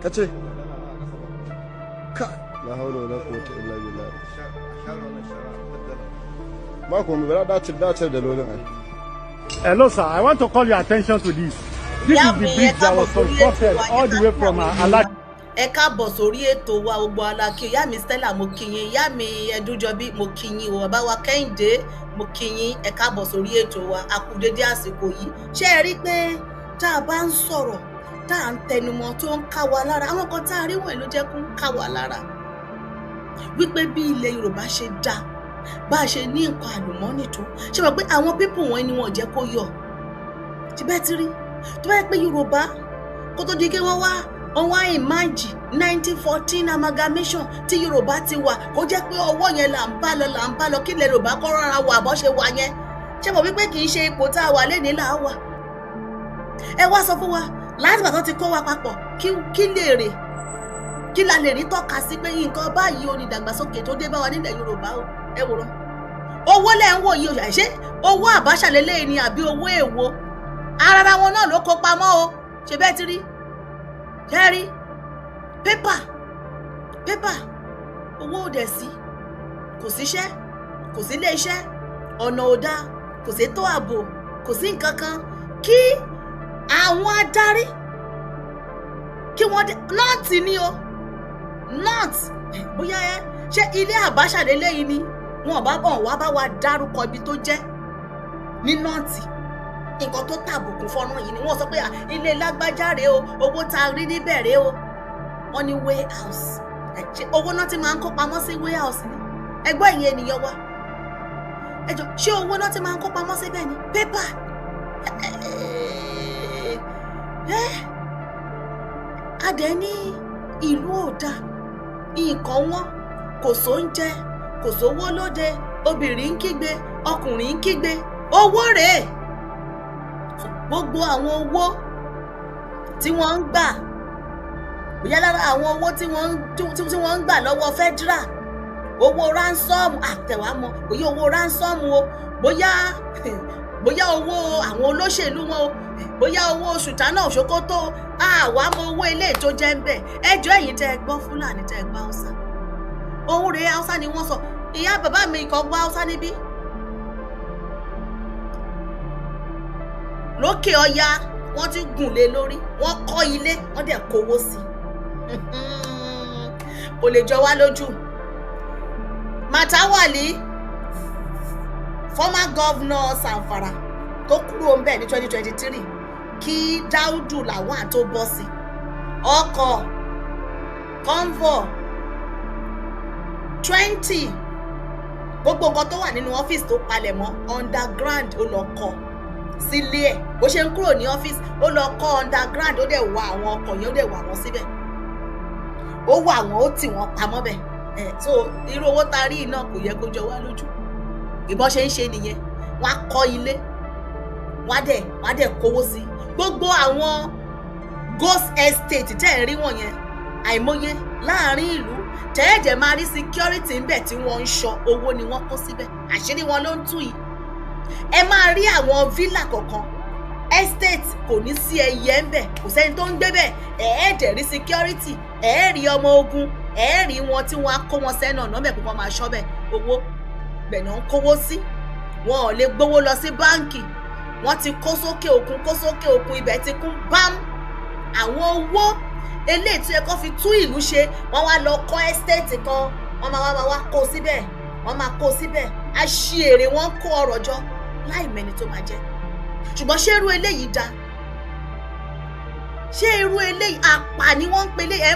Kace ka la hawla wala quwwata illa billah. Ba ko mai bara dace da lolin ai. Hello, sir. I want to call your attention to this. This is the bridge that was constructed all the way from Alaki. Ẹ káàbọ̀ sórí ètò wa gbogbo Alákì. Ìyá mi Stella mo kí yín, ìyá mi Ẹdúnjọbí mo kí yín, bàbá wa Kẹ́hìndé mo kí yín. Ẹ káàbọ̀ sórí ètò wa. A kú dédé àsìkò yìí. Ṣé ẹ rí pé tá a bá ń sọ̀rọ̀, tá à ń tẹnumọ́ tó ń ká wa lára, àwọn kan tá a rí wọ̀nyí ló jẹ́ kó ń ká wa lára. Wípé bí ilẹ̀ Yorùbá ṣe dá, bá a ṣe ní nǹkan àlùmọ́nì tó, ṣe mọ̀ pé àwọn pípù wọn ni wọ́n jẹ́ kó yọ. Ṣé bẹ́ẹ̀ ti rí? Tó bá yẹ pé Yorùbá kó tó di kí wọ́n wá ìmáàjì 1914 amalgamation tí Yorùbá ti wà, kó jẹ́ pé ọwọ́ yẹn là ń bá lọ kí ilẹ̀ Yorùbá kọ́ rárá wà bọ́ ṣe wà yẹn. Ṣé mọ̀ wípé kì í ṣe ipò tá a wà lénìí là á wà? Ẹ wá sọ fún wa láti ìgbà tó ti kó wa papọ̀, kí la lè rí tọ́ka sí pé nǹkan báyìí ò ní ìdàgbàsókè tó dé bá wa nílẹ̀ Yorùbá o. Ẹ wòran. Owó lẹ̀ ń wò yìí o, ṣe owó Abacha lélẹ́yìn ni àbí owó èwo? Ara wọn náà ló kó pamọ́ o. Ṣé bẹ́ẹ̀ ti rí? Ṣé rí? Pépà owó ò dẹ̀ sí, kò síṣẹ́, kò sí ilé iṣẹ́, ọ̀nà ò dáa, kò sí ètò ààbò, kò sí nǹkan kan. Kí àwọn adarí kí wọ́n dé nọ́ọ̀tì ni o, nọ́ọ̀tì bóyá ṣé ilé Abacha lélẹ́yìn ni wọn bá bọ̀ wá bá wa dárúkọ ibi tó jẹ́ ní nọ́ọ̀tì. Nǹkan tó tàbùkù fọ́nrán yìí ni wọ́n sọ pé ilé lágbájá rèé o, owó tá a rí níbẹ̀ rèé o. Wọ́n ní warehouse. Owó náà ti máa ń kó pamọ́ sí warehouse ni. Ẹgbẹ́ ìyẹn ènìyàn wa. Ẹ jọ ṣé owó náà ti máa ń kó pamọ́ síbẹ̀ ni? Pépà. Adẹ ní ìlú òda, nǹkan wọn, kò sóúnjẹ, kò sówó lóde, obìnrin ń kígbe, ọkùnrin ń kígbe, owó rèé. Gbogbo àwọn owó tí wọ́n ń gbà, bóyá lára àwọn owó tí wọ́n ń gbà lọ́wọ́ federal, owó ransom àtẹ̀wámọ́, bóyá owó ransom o, bóyá owó àwọn olóṣèlú wọn o, bóyá owó Sultana of Sokoto, àwámọ́ owó ilé tó jẹ́ ń bẹ̀. Ẹjọ́ ẹ̀yin tẹ́ ẹ gbọ́ Fúlàní tẹ́ ẹ gbọ́ Haúsá. Òun rèé Haúsá ni wọ́n sọ. Ìyá bàbá mi kò gbọ́ Haúsá níbí. Lókè Ọya wọ́n ti gùn lé lórí, wọ́n kọ́ ilé, wọ́n dẹ̀ kówó sí. Kò lè jọ wá lójú. Matawalle, former governor Zamfara tó kúrò ń bẹ̀ ní 2023, kí Daudu Lawal tó bọ́ sí. Ọkọ̀ convoy 20, gbogbo nǹkan tó wà nínú ọ́fíìsì tó palẹ̀ mọ́ underground ó lọ kọ́ sílé ẹ̀. Bó ṣe ń kúrò ní ọ́fíìsì ó lọ kọ́ underground, ó dẹ̀ wà àwọn ọkọ̀ yẹn, ó dẹ̀ wà wọ́n síbẹ̀, ó wà wọ́n, ó tì wọ́n pamọ́ bẹ̀. so irú owó tá a rí iná kò yẹ kó jọ wá lójú. Ìbọn ṣe ń ṣe nìyẹn, wọ́n á kọ́ ilé, wọ́n á dẹ̀ kówó sí gbogbo àwọn ghost estate tẹ́ ẹ̀ rí wọ̀nyẹn, àìmọye láàrin ìlú tẹ́ẹ̀jẹ̀ máa rí security ńbẹ̀ tí wọ́n ń ṣọ́, owó ni wọ́n kó síbẹ̀, àṣírí wọn ló ń tú yìí. Ẹ máa rí àwọn villa kọ̀ọ̀kan, estate kò ní sí ẹyẹ ńbẹ̀, kò sẹ́ni tó ń gbé bẹ̀, ẹ̀ẹ́dẹ̀ rí security, ẹ̀ẹ́rí ọmọ ogun, ẹ̀ẹ́rí wọn tí wọ́n á kó wọn sẹ́nu ọ̀nà bẹ̀ pé wọ́n máa ṣọ́ bẹ̀, owó bẹ̀ náà ń kówó sí. Wọn ò lè gbówó lọ sí báǹkì, wọ́n ti kó sókè òkun, ibẹ̀ ti kún bám. Àwọn owó eléyìí tó yẹ kó fi tú ìlú ṣe, wọ́n wá lọ kọ́ estate kan, wọ́n máa wá kó síbẹ̀, wọ́n máa kó síbẹ̀, àṣìírè wọ́n kó ọrọ̀ jọ láì mẹ́ni tó máa jẹ́. Ṣùgbọ́n ṣé irú eléyìí dáa? Ṣé irú eléyìí àpà ni wọ́n ń pe lé? ẹ̀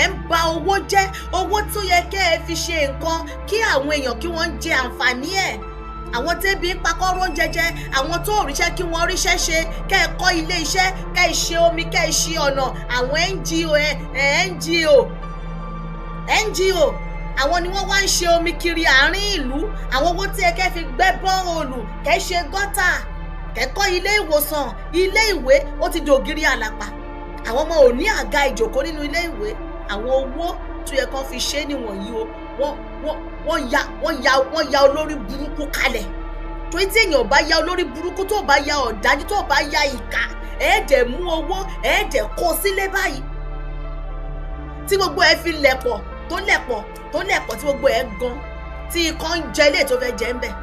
ń ba owó jẹ́, owó tó yẹ kẹ́ ẹ fi ṣe nǹkan kí àwọn èèyàn kí wọ́n jẹ àǹfààní ẹ̀. Àwọn tẹ́bí ń pakọ́rọ́ jẹjẹ, àwọn tó ríṣẹ́ kí wọ́n ríṣẹ́ ṣe, kẹ́ ẹ kọ́ ilé iṣẹ́, kẹ́ ẹ ṣe omi, kẹ́ ẹ ṣe ọ̀nà. Àwọn NGO àwọn ni wọ́n wá ń ṣe omi kiri àárín ìlú. Àwọn owó tí ẹ kẹ́ fi gbẹ́ bọ́ọ̀lù, kẹ́ ṣe gọ́tà, kẹ́ kọ́ ilé ìwòsàn, ilé ìwé ó ti dògiri àlàpà. Àwọn ọmọ ò ní àga ìjòkó nínú ilé ìwé. Àwọn owó tó yẹ kán fi ṣe nìwọ̀nyí o, wọ́n ya olórí burúkú kalẹ̀. Torí tí èèyàn bá ya olórí burúkú, tó bá ya ọ̀dájú, tó bá ya ìkà, ẹ̀ẹ́dẹ̀ mú owó, ẹ̀ẹ́dẹ̀ kó sílé báyìí. Tí gbogbo ẹ fi lẹ̀pọ̀ tí gbogbo ẹ gan, tí ikán ń jẹ ilé tó fẹ́ jẹ ń bẹ̀.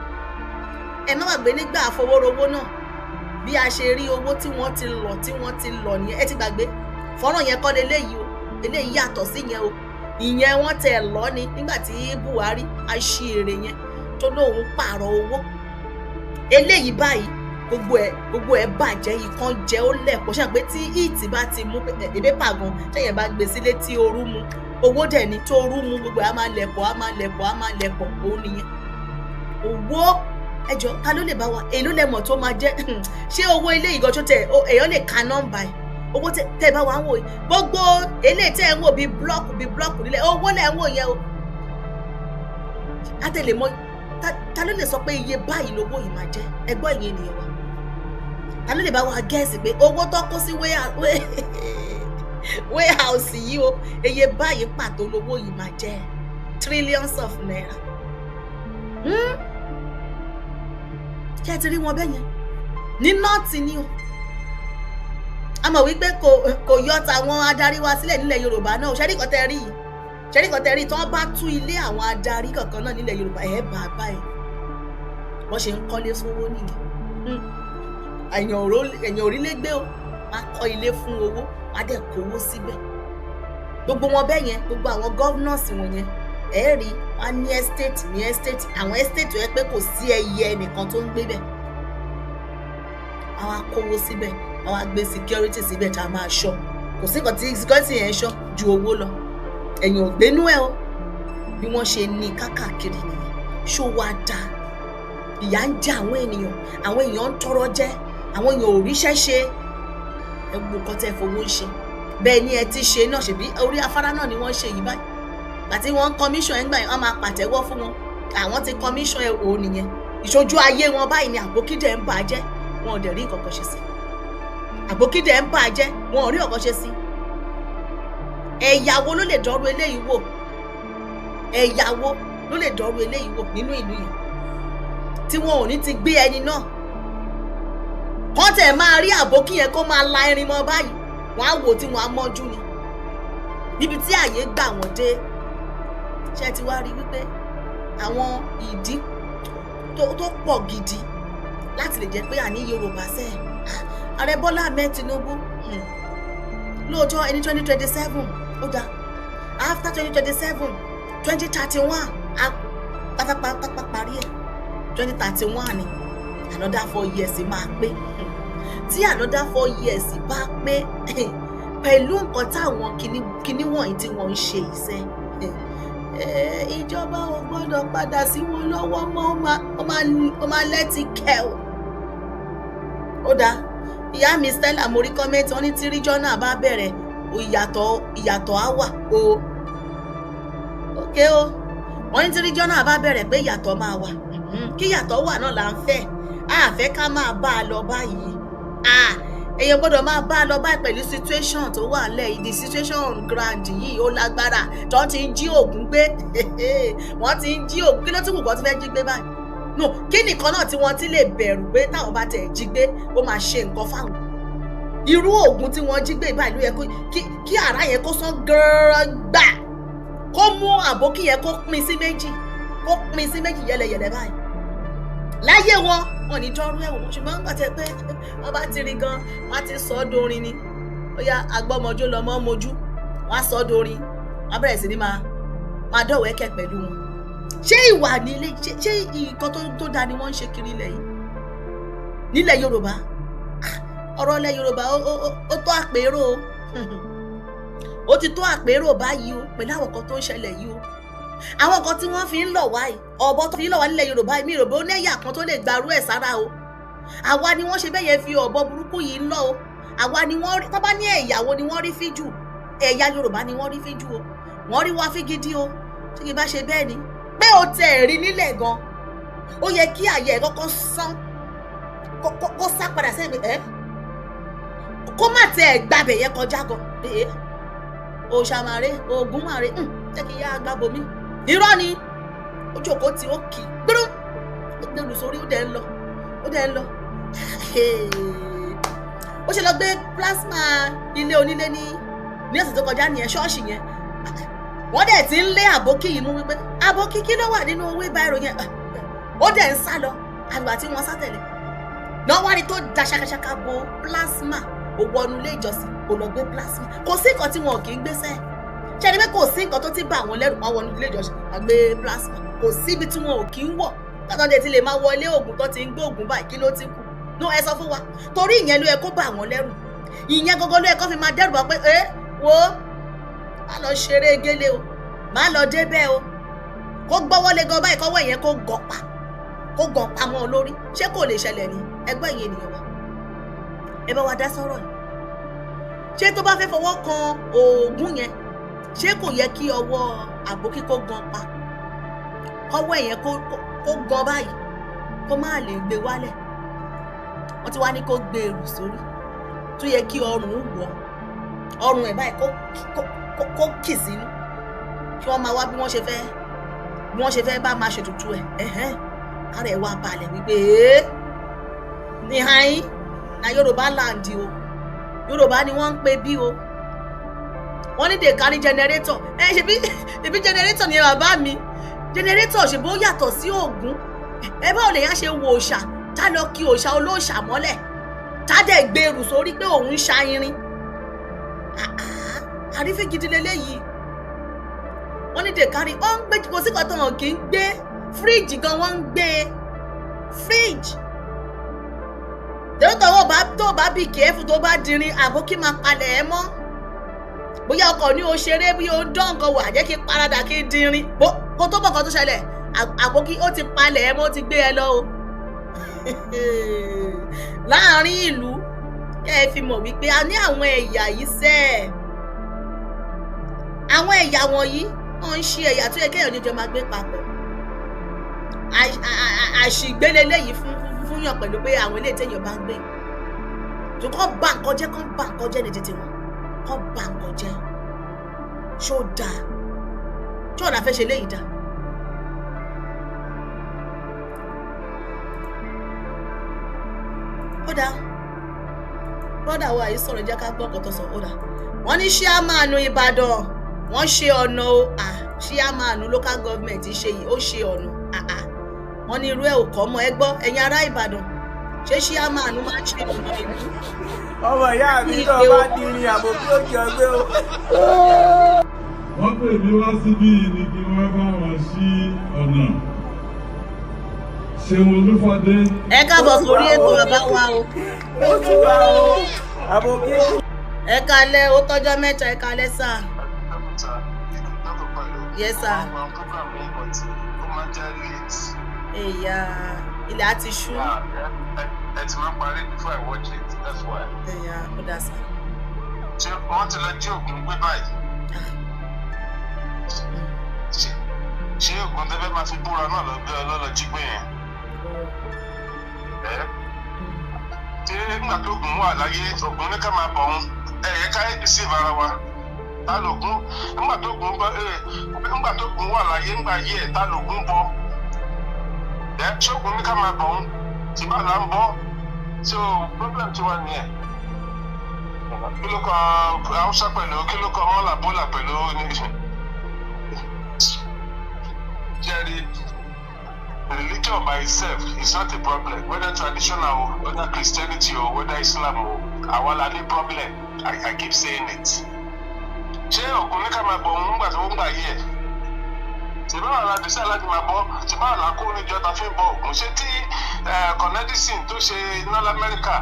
Ẹ má gbàgbé nígbà àfọwọ́rowó náà, bí a ṣe rí owó tí wọ́n ti lọ nìyẹn. Ẹ ti gbàgbé fọ́nrán yẹn kọ́ leléyìí o, eléyìí yàtọ̀ sí yẹn o. Ìyẹn wọ́n tẹ̀ lọ ni nígbà tí Buhari àṣìírè yẹn tó lóun pààrọ̀ owó. Eléyìí báyìí gbogbo ẹ bàjẹ́, ikán jẹ ó lẹ̀pọ̀. Ṣé àgbẹ̀ tí ìtì bá ti mú pépà gan, tẹ̀yẹ̀ bá gbé sílé tí ooru mu, owó dẹ̀ ni tó ooru mu, gbogbo ẹ̀ á máa lẹ̀pọ̀ òun nìyẹn. Owó ẹjọ́ ta ló lè bá wa, èyí ló lè mọ̀ tó máa jẹ́. Ṣé owó ilé ìgò tó tẹ̀ èèyàn lè ka nọ́mbà ẹ̀? Owó tẹ̀ bá wa ń wò yìí, gbogbo eléyìí tẹ̀ ń wò bíi blọ́ọ̀kù nílẹ̀, owó lẹ̀ ń wò yẹn o. Àtẹ̀lé mọ́ ta ló lè sọ pé iye báyìí lówó yìí máa jẹ́? Ẹgbọ́n ìyẹn ènìyàn wa, ta ló lè bá wa gẹ́ẹ̀sì pé owó tó kó sí warehouse yìí o, iye báyìí pàtó lówó yìí máa jẹ́? Trillions of naira. Ṣé ẹ ti rí wọn bẹ́ẹ̀ yẹn? Ní nọ́ọ̀tì ni o. A mọ̀ wípé kò yọ tàwọn adarí wa sílẹ̀ nílẹ̀ Yorùbá náà. Ṣẹ́ríkọ́ tẹ́ rí tí wọ́n bá tú ilé àwọn adarí kankan náà nílẹ̀ Yorùbá, ẹ̀ bá ẹ̀ wọ́n ṣe ń kọ́lé fowó nìyẹn. Èèyàn orílẹ̀-èdè o, wọ́n á kọ́ ilé fún owó, wọ́n á dẹ̀ kówó síbẹ̀. Gbogbo wọn bẹ́ẹ̀ yẹn, gbogbo àwọn governors wọn yẹn, ẹ̀ rí wọn ní estate, àwọn estate tó yẹ pé kò sí ẹyẹ ẹnìkan tó ń gbé bẹ̀. Àwọn akówó síbẹ̀, àwọn agbé security síbẹ̀ tá a máa ṣọ́. Kò sí nǹkan tí security yẹn ṣọ́ ju owó lọ. Ẹ̀yìn ògbénú ẹ̀ o, bí wọ́n ṣe ní kákàkiri nìyẹn. Ṣó wá dáa? Ìyà ń jẹ àwọn èèyàn ń tọrọ jẹ, àwọn èèyàn ò ríṣẹ́ ṣe. Ẹ wo nǹkan tẹ́ fowó ń ṣe. Bẹ́ẹ̀ ni ẹ ti ṣe náà, ṣèbí orí afárá náà ni wọ́n ṣe yìí báyìí. Àti wọ́n commission ẹ̀ ń gbà yẹn, wọ́n máa pàtẹ́wọ́ fún wọn. Àwọn ti commission ẹ̀ òun nìyẹn. Ìṣojú ayé wọn báyìí ni àbókídẹ̀ ń bàjẹ́, wọn ò dẹ̀ rí nǹkan kan ṣe sí. Àbókídẹ̀ ń bàjẹ́, wọn ò rí nǹkan ṣe sí. Ẹ̀yàwó ló lè dọ́rù eléyìí wò? Ẹ̀yàwó ló lè dọ́rù eléyìí wò nínú ìlú yẹn? Tí wọn ò ní ti gbé ẹni náà. Kọ́n tẹ̀ máa rí àbókí yẹn kó máa la irin mọ́ báyìí, wọ́n á wò tí wọ́n á mọ́jú ni. Níbi tí àyè gbà wọ́n dé. Ṣé ti wá rí wípé àwọn ìdí tó pọ̀ gidi láti lè jẹ́ pé àní Yorùbá sẹ́ẹ̀. Ààrẹ Bọ́lá Ahmed Tinubu lóòótọ́ ẹni 2027 ó dáa, after 2027 2031 pátápátá parí ẹ̀. 2031 ni another 4 years máa pé. Tí another 4 years bá pé, pẹ̀lú nǹkan táwọn kinní wọ̀nyí tí wọ́n ń ṣe iṣẹ́, ìjọba ò gbọ́dọ̀ padà sí wọn lọ́wọ́ mọ́, ó máa lẹ́tí kẹ́ o. Ó dáa, ìyá mi Stella mo rí kọ́mẹ́ntì, wọ́n ní tí regional bá bẹ̀rẹ̀ ìyàtọ̀ á wà o. ókè o wọ́n ní tí regional bá bẹ̀rẹ̀ pé ìyàtọ̀ máa wà kí ìyàtọ̀ wà náà là ń fẹ́ a fẹ́ ká máa bá a lọ báyìí èèyàn gbọ́dọ̀ máa bá a lọ báyìí pẹ̀lú situation tó wà lẹ́yìn the situation on ground yìí ó lágbára tó ti ń jí Ògún gbé wọ́n ti ń jí Ògún kí ló tún kù kọ́ tí fẹ́ jí gbé báyìí no kí nìkan náà tí wọ́n ti lè bẹ̀rù pé táwọn bá tẹ̀ jí gbé ó máa ṣe nǹkan fáwọn irú Ògún tí wọ́n jí gbé báyìí ló yẹ kí àrá yẹn kó sán gẹ́rẹ́ gbà kó mú àbókí yẹn kó pín sí méjì yẹlẹyẹlẹ báyìí láyé wọn ní jọrú ẹ̀wọ̀n ṣùgbọ́n nígbà tẹ pé wọ́n bá ti rí gan wọ́n ti sọ ọ́ dorin ni ó yá agbọ́mọjó lọmọ mojú wọ́n á sọ ọ́ dorin wọ́n bẹ̀rẹ̀ sí ní máa dọ̀wẹ́kẹ̀ pẹ̀lú wọn ṣé ìwà nílé ṣé nǹkan tó dáa ni wọ́n ń ṣe kiri nílẹ̀ Yorùbá ọ̀rọ̀ ilẹ̀ Yorùbá ó tó àpérò ó ti tó àpérò báyìí o pẹ̀lú àwọn kan tó ń ṣẹlẹ̀ yìí o àwọn kan tí wọ́n fi ń lọ̀ wá yìí ọ̀bọ tó fi ń lọ̀ wá nílẹ̀ Yorùbá mi rò bó nẹ́yà kan tó lè gbarú ẹ̀ sára o àwa ni wọ́n ṣe bẹ́yẹ fi ọ̀bọ burúkú yìí ń lọ o àwa ni wọ́n rí tó bá ní ẹ̀yàwó ni wọ́n rí fíjù ẹ̀yà Yorùbá ni wọ́n rí fíjù o wọ́n rí wá fi gidi o tí kì bá ṣe bẹ́ẹ̀ ni pé o tẹ̀ rí nílẹ̀ gan ó yẹ kí àyẹ̀ ẹ̀ kọ́kọ́ sán kó sá padà sẹ́yìn ẹ̀ kó má tẹ̀ gbàbẹ̀ yẹn kọjá gan òṣàmàrè Ògún màrè jẹ́ kí yá gbàbọ̀ mi irọ́ ni ó jókòó tí ó kì í gbúrú ó gbẹrù sórí ó dẹ̀ ń lọ ó ṣe lọ gbé plasma ilé onílé ní ọ̀sẹ̀ tó kọjá nìyẹn ṣọ́ọ̀ṣì yẹn wọ́n dẹ̀ ti ń lé àbókí yìí mú wípé àbókí kí ló wà nínú owó ìbáyìí yẹn ó dẹ̀ ń sá lọ àgbà tí wọ́n sá tẹ̀lé náà wá ní tó da ṣakaṣaka bo plasma ó wọnú ilé ìjọsìn kò lọ gbé plasma kò sí nǹkan tí wọn kì í gbéṣẹ́ ṣe ni pé kò sí nǹkan tó ti bá àwọn lẹ́rù wọn wọnú ilé ìjọsìn àgbé plasma kò síbi tí wọn ò kì í wọ̀ tọ́tọ́ de ti lè máa wọlé oògùn tó ti ń gbé oògùn báyìí kí ló ti kù ní ẹ sọ fún wa torí ìyẹn ló yẹ kó bá àwọn lẹ́rù ìyẹn gógó ló yẹ kó fi máa dẹ́rù bá pé wo má lọ ṣeré gélé o má lọ débẹ̀ o kó gbọ́wọ́lé gan báyìí kọ́wọ́ ìyẹn kó gàn pa mọ́ ọ lórí ṣé kò lè ṣẹlẹ̀ ní ẹgbẹ́ ìyẹn ènìyàn wa ẹ bá wa dá sọ́rọ̀ yìí ṣé tó bá fẹ́ fọwọ́ kan oògùn yẹn ṣé kò yẹ kí ọwọ́ àbókí kó gan pa ọwọ́ ìyẹn kó gan báyìí kó má lè gbé wálẹ̀ wọ́n ti wá ní kó gbé èrù sórí tó yẹ kí ọrùn ẹ̀ báyìí kó kì sínú kí wọ́n máa wá bí wọ́n ṣe fẹ́ bá máa ṣètùtù ẹ̀ kárẹ̀ wá balẹ̀ wípé ní haín na Yorùbá láǹdì o Yorùbá ni wọ́n ń pè bí o wọ́n ní dè kárí jẹnẹrétọ̀ ṣebí jẹnẹrétọ̀ ni bàbá mi jẹnẹrétọ̀ ṣe bó yàtọ̀ sí Ògún ẹ báwo lèyàn ṣe wo òòṣà tá lọ kí òòṣà olóòṣà mọ́lẹ̀ tá dẹ̀ gbèrú sórí pé òun ṣa irin àrífín gidi leléyìí wọ́n ní dè kárí ó ń gbé kò sí kan tó hàn kì í gbé fíríjì gan wọ́n ń gbé fíríjì tó bá bì kẹ́fù tó bá dirin àbókí máa palẹ̀ ẹ́ mọ́ bóyá ọkọ̀ ní o ṣeré bí o dán nǹkan wà jẹ́ kí paradà kí dirin kó tó bọ̀ kan tó ṣẹlẹ̀ àbókí ó ti palẹ̀ ẹ́ mọ́ ó ti gbé ẹ lọ o láàárín ìlú kẹ́ ẹ fi mọ̀ wípé a ní àwọn ẹ̀yà yìí sẹ́ àwọn ẹ̀yà wọ̀nyí wọ́n ń ṣe ẹ̀yà tó yẹ kéèyàn níjọ máa gbé papọ̀ àṣìgbélé léyìí fún yàn pẹ̀lú pé àwọn ilé ìtẹ̀yàn bá ń gbé tó kọ́ bá nǹkan jẹ́ ní títí wọn kọ́ bá nǹkan jẹ́ ṣó dáa tí ọ̀nà fẹ́ ṣe léyìí dáa. ó dáa bọ́dà wa yìí sọ̀rọ̀ jẹ́ ká gbọ́ ọkọ̀ tó sọ ó dáa wọ́n ní ṣíàmánu Ìbàdàn wọ́n ṣe ọ̀nà o ṣíàmánu local government ṣe yìí ó ṣe ọ̀nà wọ́n ní irú ẹ̀ ò kọ́ mọ́ ẹ gbọ́ ẹ̀yin ará Ìbàdàn ṣé ṣíàmánu máa ń ṣe ọ̀nà ìlú. ọmọ ìyá mi tó bá di irin àbòkí òkè ọgbẹ́ o. wọ́n pè mí wá síbí ni kí wọ́n bá wọn ṣí ọ̀nà ṣeun Olúfọdé. ẹ káàbọ̀ sórí ètò bàbá wa o. ó tún wá o àbòkí. ẹ kalẹ̀ ó tọ́jọ́ mẹ́ta ẹ kalẹ̀ sà. yes sir. èyà ilẹ̀ á ti ṣú. ẹ ti máa parí before I watch it, that's why. èyà ó dà sá. ṣé wọ́n ti lọ jí Ògún gbé báyìí? ṣé ògùn tẹ́fẹ́ máa fi búra náà lọ́lọ́ jí gbé yẹn. Ṣé nígbà tó gùn wà láyé ògùn ní ká máa bọ̀ ọ́n ẹ̀yẹ káyé ti sí ìbára wa ta lògùn nígbà tó gùn wà láyé ńgbà yí ẹ̀ ta lògùn bọ̀ ṣé ògùn ní ká máa bọ̀ ọ́n tí bá là ń bọ̀ so problem tí wọ́n ní ẹ̀ kí ló kọ Haúsá pẹ̀lú kí ló kọ mọ́làbólà pẹ̀lú Jerry, religion by itself is not a problem. Whether traditional, whether Christianity or whether Islam or awalani problem. I keep saying it. Ṣé ọkùnrin ká máa bọ̀ ń gbà tó ń gbà yí ẹ̀? Ṣèbá àlá dìísẹ́ láti máa bọ́, ṣèbá àlá kó oníjọ ta fi ń bọ ògùn. Ṣé tí Kọ̀nẹ́dísìn tó ṣe iná l'Amẹ́ríkà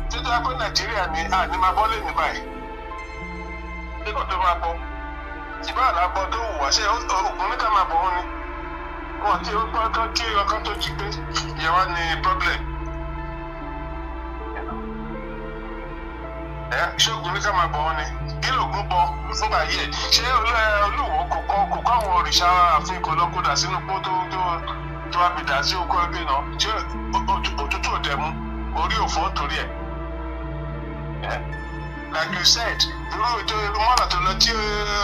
tí tó yá pé Nàìjíríà ni àní máa bọ́ lé ní báyìí? Ṣé kò tó máa bọ́? Ṣèbá àlá bọ́ tó wù wá ṣé ọkùnrin ká máa bọ̀ wọn ni? Wọ́n ti kọ́ kí ọkàn tó jí pé ìyàwó ni problem. Ṣé ògùn ká máa bọ̀ wọn ni? Kí lògùn bọ fúngbà yẹ? Ṣé Olúwo kò kọ́ àwọn òrìṣà àfihàn kò lọ́kọ̀dà sínú pọ́ tó wá bìdà sí okó ẹbí náà? Ṣé òtútù ò dẹ̀mú? Orí òfò torí ẹ̀. Like you said, irú mọ́là tó lọ tí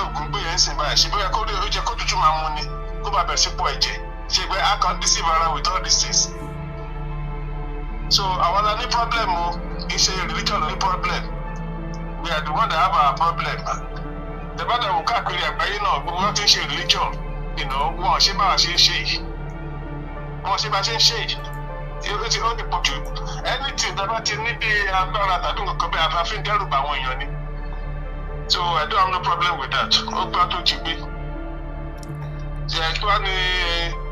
ògùn gbé yẹn ń sìn báyìí, ṣe bóyá kó jẹ́ kó tútù máa mú ni. Kó bá bẹ̀ sípò ẹ̀jẹ̀ ṣe pé I can't deceive around with all these things. So àwọn la ní problem o kì í ṣe religion ní problem. We are the one that have our problem. Tẹ̀bátà wò káàkiri àgbáyé náà gbogbo wọn ti ń ṣe religion. Wọ́n ṣe bá a ṣe ń ṣe yìí. Wọ́n ṣe bá a ṣe ń ṣe yìí. Ó ti pọ̀ jù. Anything tẹ́bá ti ní bí agbára tàbí nǹkan bí afáfín dẹ́rù bá àwọn èèyàn ni. So I don't have no problem with that. Ó gbá tó jí gbé. Kí wá ní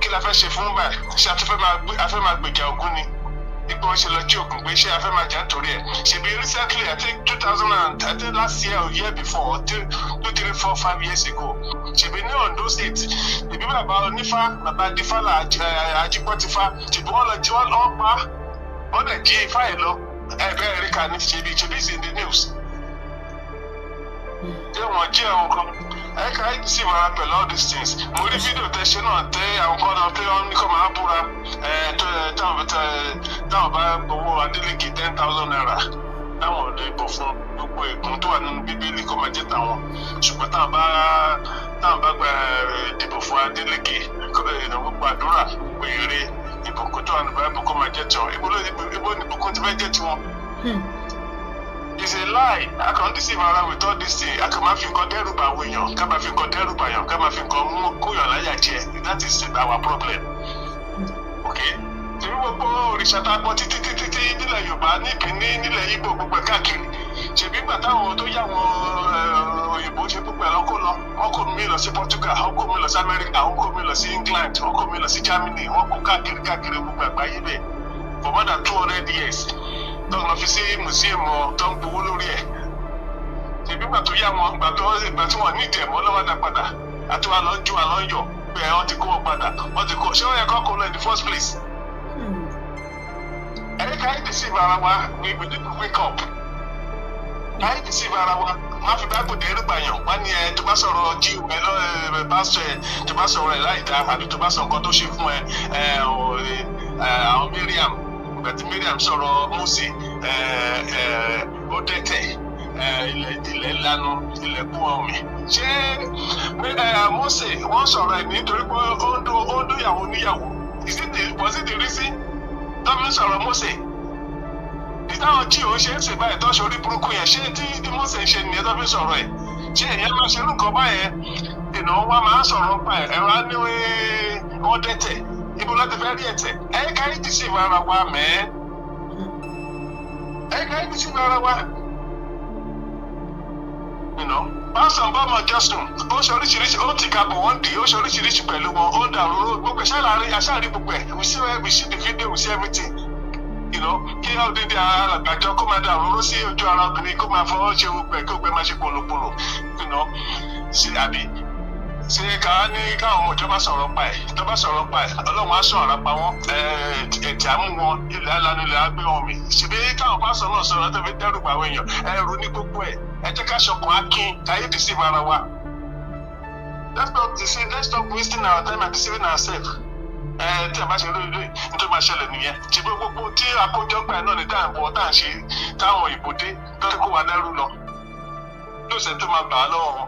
kí la fẹ́ ṣe fún báyìí? Ṣé a fẹ́ máa gbèjà Ògún ni? Ipò wọn ṣe lọ jí Ògún gbé ṣé a fẹ́ máa jà nítorí ẹ̀? Ṣèbí recently I think 2000 and I think last year or year before 2, 3, 4, 5 years ago ṣèbí ní Ondo State ìbí bàbá onífá bàbá Adífálà Ajípọ́tífá ṣèbí wọ́n lọ jí wọ́n pa wọ́n dẹ̀ jí ifá yìí lọ bẹ́ẹ̀ rí ká ní ṣèbí is in the news. Ṣé wọ́n jí àwọn kan? Ẹ̀ka ẹ̀ sì máa pẹ̀lú all these things. Mo rí fídíò tẹ́ ṣe náà tẹ́ àwọn kan náà pé wọ́n ní kó máa búra táwọn bá gbowó Adélékè 10,000 naira táwọn ọ̀dọ́ ìbò fún gbogbo ègún tó wà nínú Bíbélì kó máa jẹ́ tàwọn. Ṣùgbọ́n táwọn bá gba ìdìbò fún Adélékè gbogbo àdúrà gbogbo èrè ìbùkún tó wà nínú Bíbélì kó máa jẹ́ tiwọn. Ibo ni ìbùkún ti fẹ́ jẹ́ tiwọn? It's a lie. I can't deceive around with all this thing. I can máa fi nǹkan dẹ́rù bà àwọn èèyàn, ká máa fi nǹkan dẹ́rù bà yàn, ká máa fi nǹkan mú kóyàn láyà jẹ. That is our problem. Okay? Ṣèbí gbogbo òrìṣà tá a gbọ́ títí nílẹ̀ Yorùbá nílẹ̀ Ìgbò gbogbo ẹ̀ káàkiri. Ṣèbí ìgbà táwọn tó yá àwọn òyìnbó ṣe gbogbo ẹ̀ lọ́kọ́ lọ. Wọ́n kó mi lọ sí Portugal, wọ́n kó mi lọ sí America, wọ́n kó mi lọ sí England, wọ́n kó mi lọ sí Germany, wọ́n kó káàkiri gbogbo àgbáyé bẹ́ẹ̀. For more than 200 years. Don't lọ fi sí museum tó ń gbowó lórí ẹ̀. Ṣèbí ìgbà tó yá wọn ìgbà tí wọ́n ní ìdẹ̀mọ́ lọ́wọ́ dá padà àti wà lọ́ ju àlọ́ yọ̀ pé wọ́n ti kó wọn padà wọ́n ti kó ṣé wọ́n yẹ kó kó lọ in the first place. Ẹ̀rí ká yìí deceive ara wa we need to wake up. Ká yìí deceive ara wa má fi báàgò dẹ́rù bàyàn wá ní ẹ tó bá sọ̀rọ̀ jí ẹ lọ bá sọ ẹ tó bá sọ̀rọ̀ ẹ láì dá àbí tó bá sọ nǹkan tó ṣe fún ẹ àwọn Miriam. But Miriam sọ̀rọ̀ Mósè ó dẹ́tẹ̀ ilẹ̀ lanu ilẹ̀kùn ọ̀mì. Ṣé Mósè wọ́n sọ̀rọ̀ ẹ̀ nítorí pé ó ń dún ìyàwó níyàwó? Was it the reason tó fi ń sọ̀rọ̀ Mósè? Ìtàwọn tí òun ṣe ń ṣe báyìí tó ṣe orí burúkú yẹn ṣé tí Mósè ń ṣe nìyẹn tó fi ń sọ̀rọ̀ ẹ̀? Ṣé èèyàn máa ṣe irú nǹkan báyẹn? Wọ́n máa ń sọ̀rọ̀ pa ẹ̀rọ á ní wọ́n dẹ́tẹ̀. Ibo láti fẹ́ rí ẹ̀tẹ̀? Ẹ ká yìí deceive ara wa mẹ́ẹ́. Ẹ ká yìí deceive ara wa. Pásítọ̀ Bọ́mọ̀ Jọ́sùn, ó ṣe oríṣiríṣi, ó ti ka bọ̀ wọ́n dì, ó ṣe oríṣiríṣi pẹ̀lú wọn, ó dà òróró gbogbo aṣáàrí gbogbo ẹ̀, we see the video, we see everything. Kí ọdún alàgbàjọ kó máa dà òróró sí ojú ara obìnrin kó máa fọwọ́ ṣe gbogbo ẹ̀ kí gbogbo ẹ̀ máa ṣe polopolo. Àbí? Ṣé ká ní káwọn ọmọ ìjọba sọ̀rọ̀ pa ẹ̀ tó bá sọ̀rọ̀ pa ẹ̀ Ọlọ́run á sọ ara pa wọ́n ẹ̀jẹ̀ á mú wọn ilẹ̀ alánú ilẹ̀ á gbé wọn mì. Ṣèbí káwọn pásọ̀ náà sọ̀rọ̀ tó fi dẹ́rù bá àwọn èèyàn ẹ̀rù ní gbogbo ẹ̀ ẹ jẹ́ ká ṣọkàn akin káyé deceive ara wa. Let's stop wasting our time and deceiving ourselves. Tí a bá ṣe lórí nítorí máa ṣẹlẹ̀ nìyẹn. Ṣé gbogbo tí àkójọpọ̀ náà ní dáàbò tá à ń ṣe táwọn ìbòdé lọ́dún kó wa lẹ́rú lọ. Yóò ṣe tó máa bà á lọ́wọ́ wọn.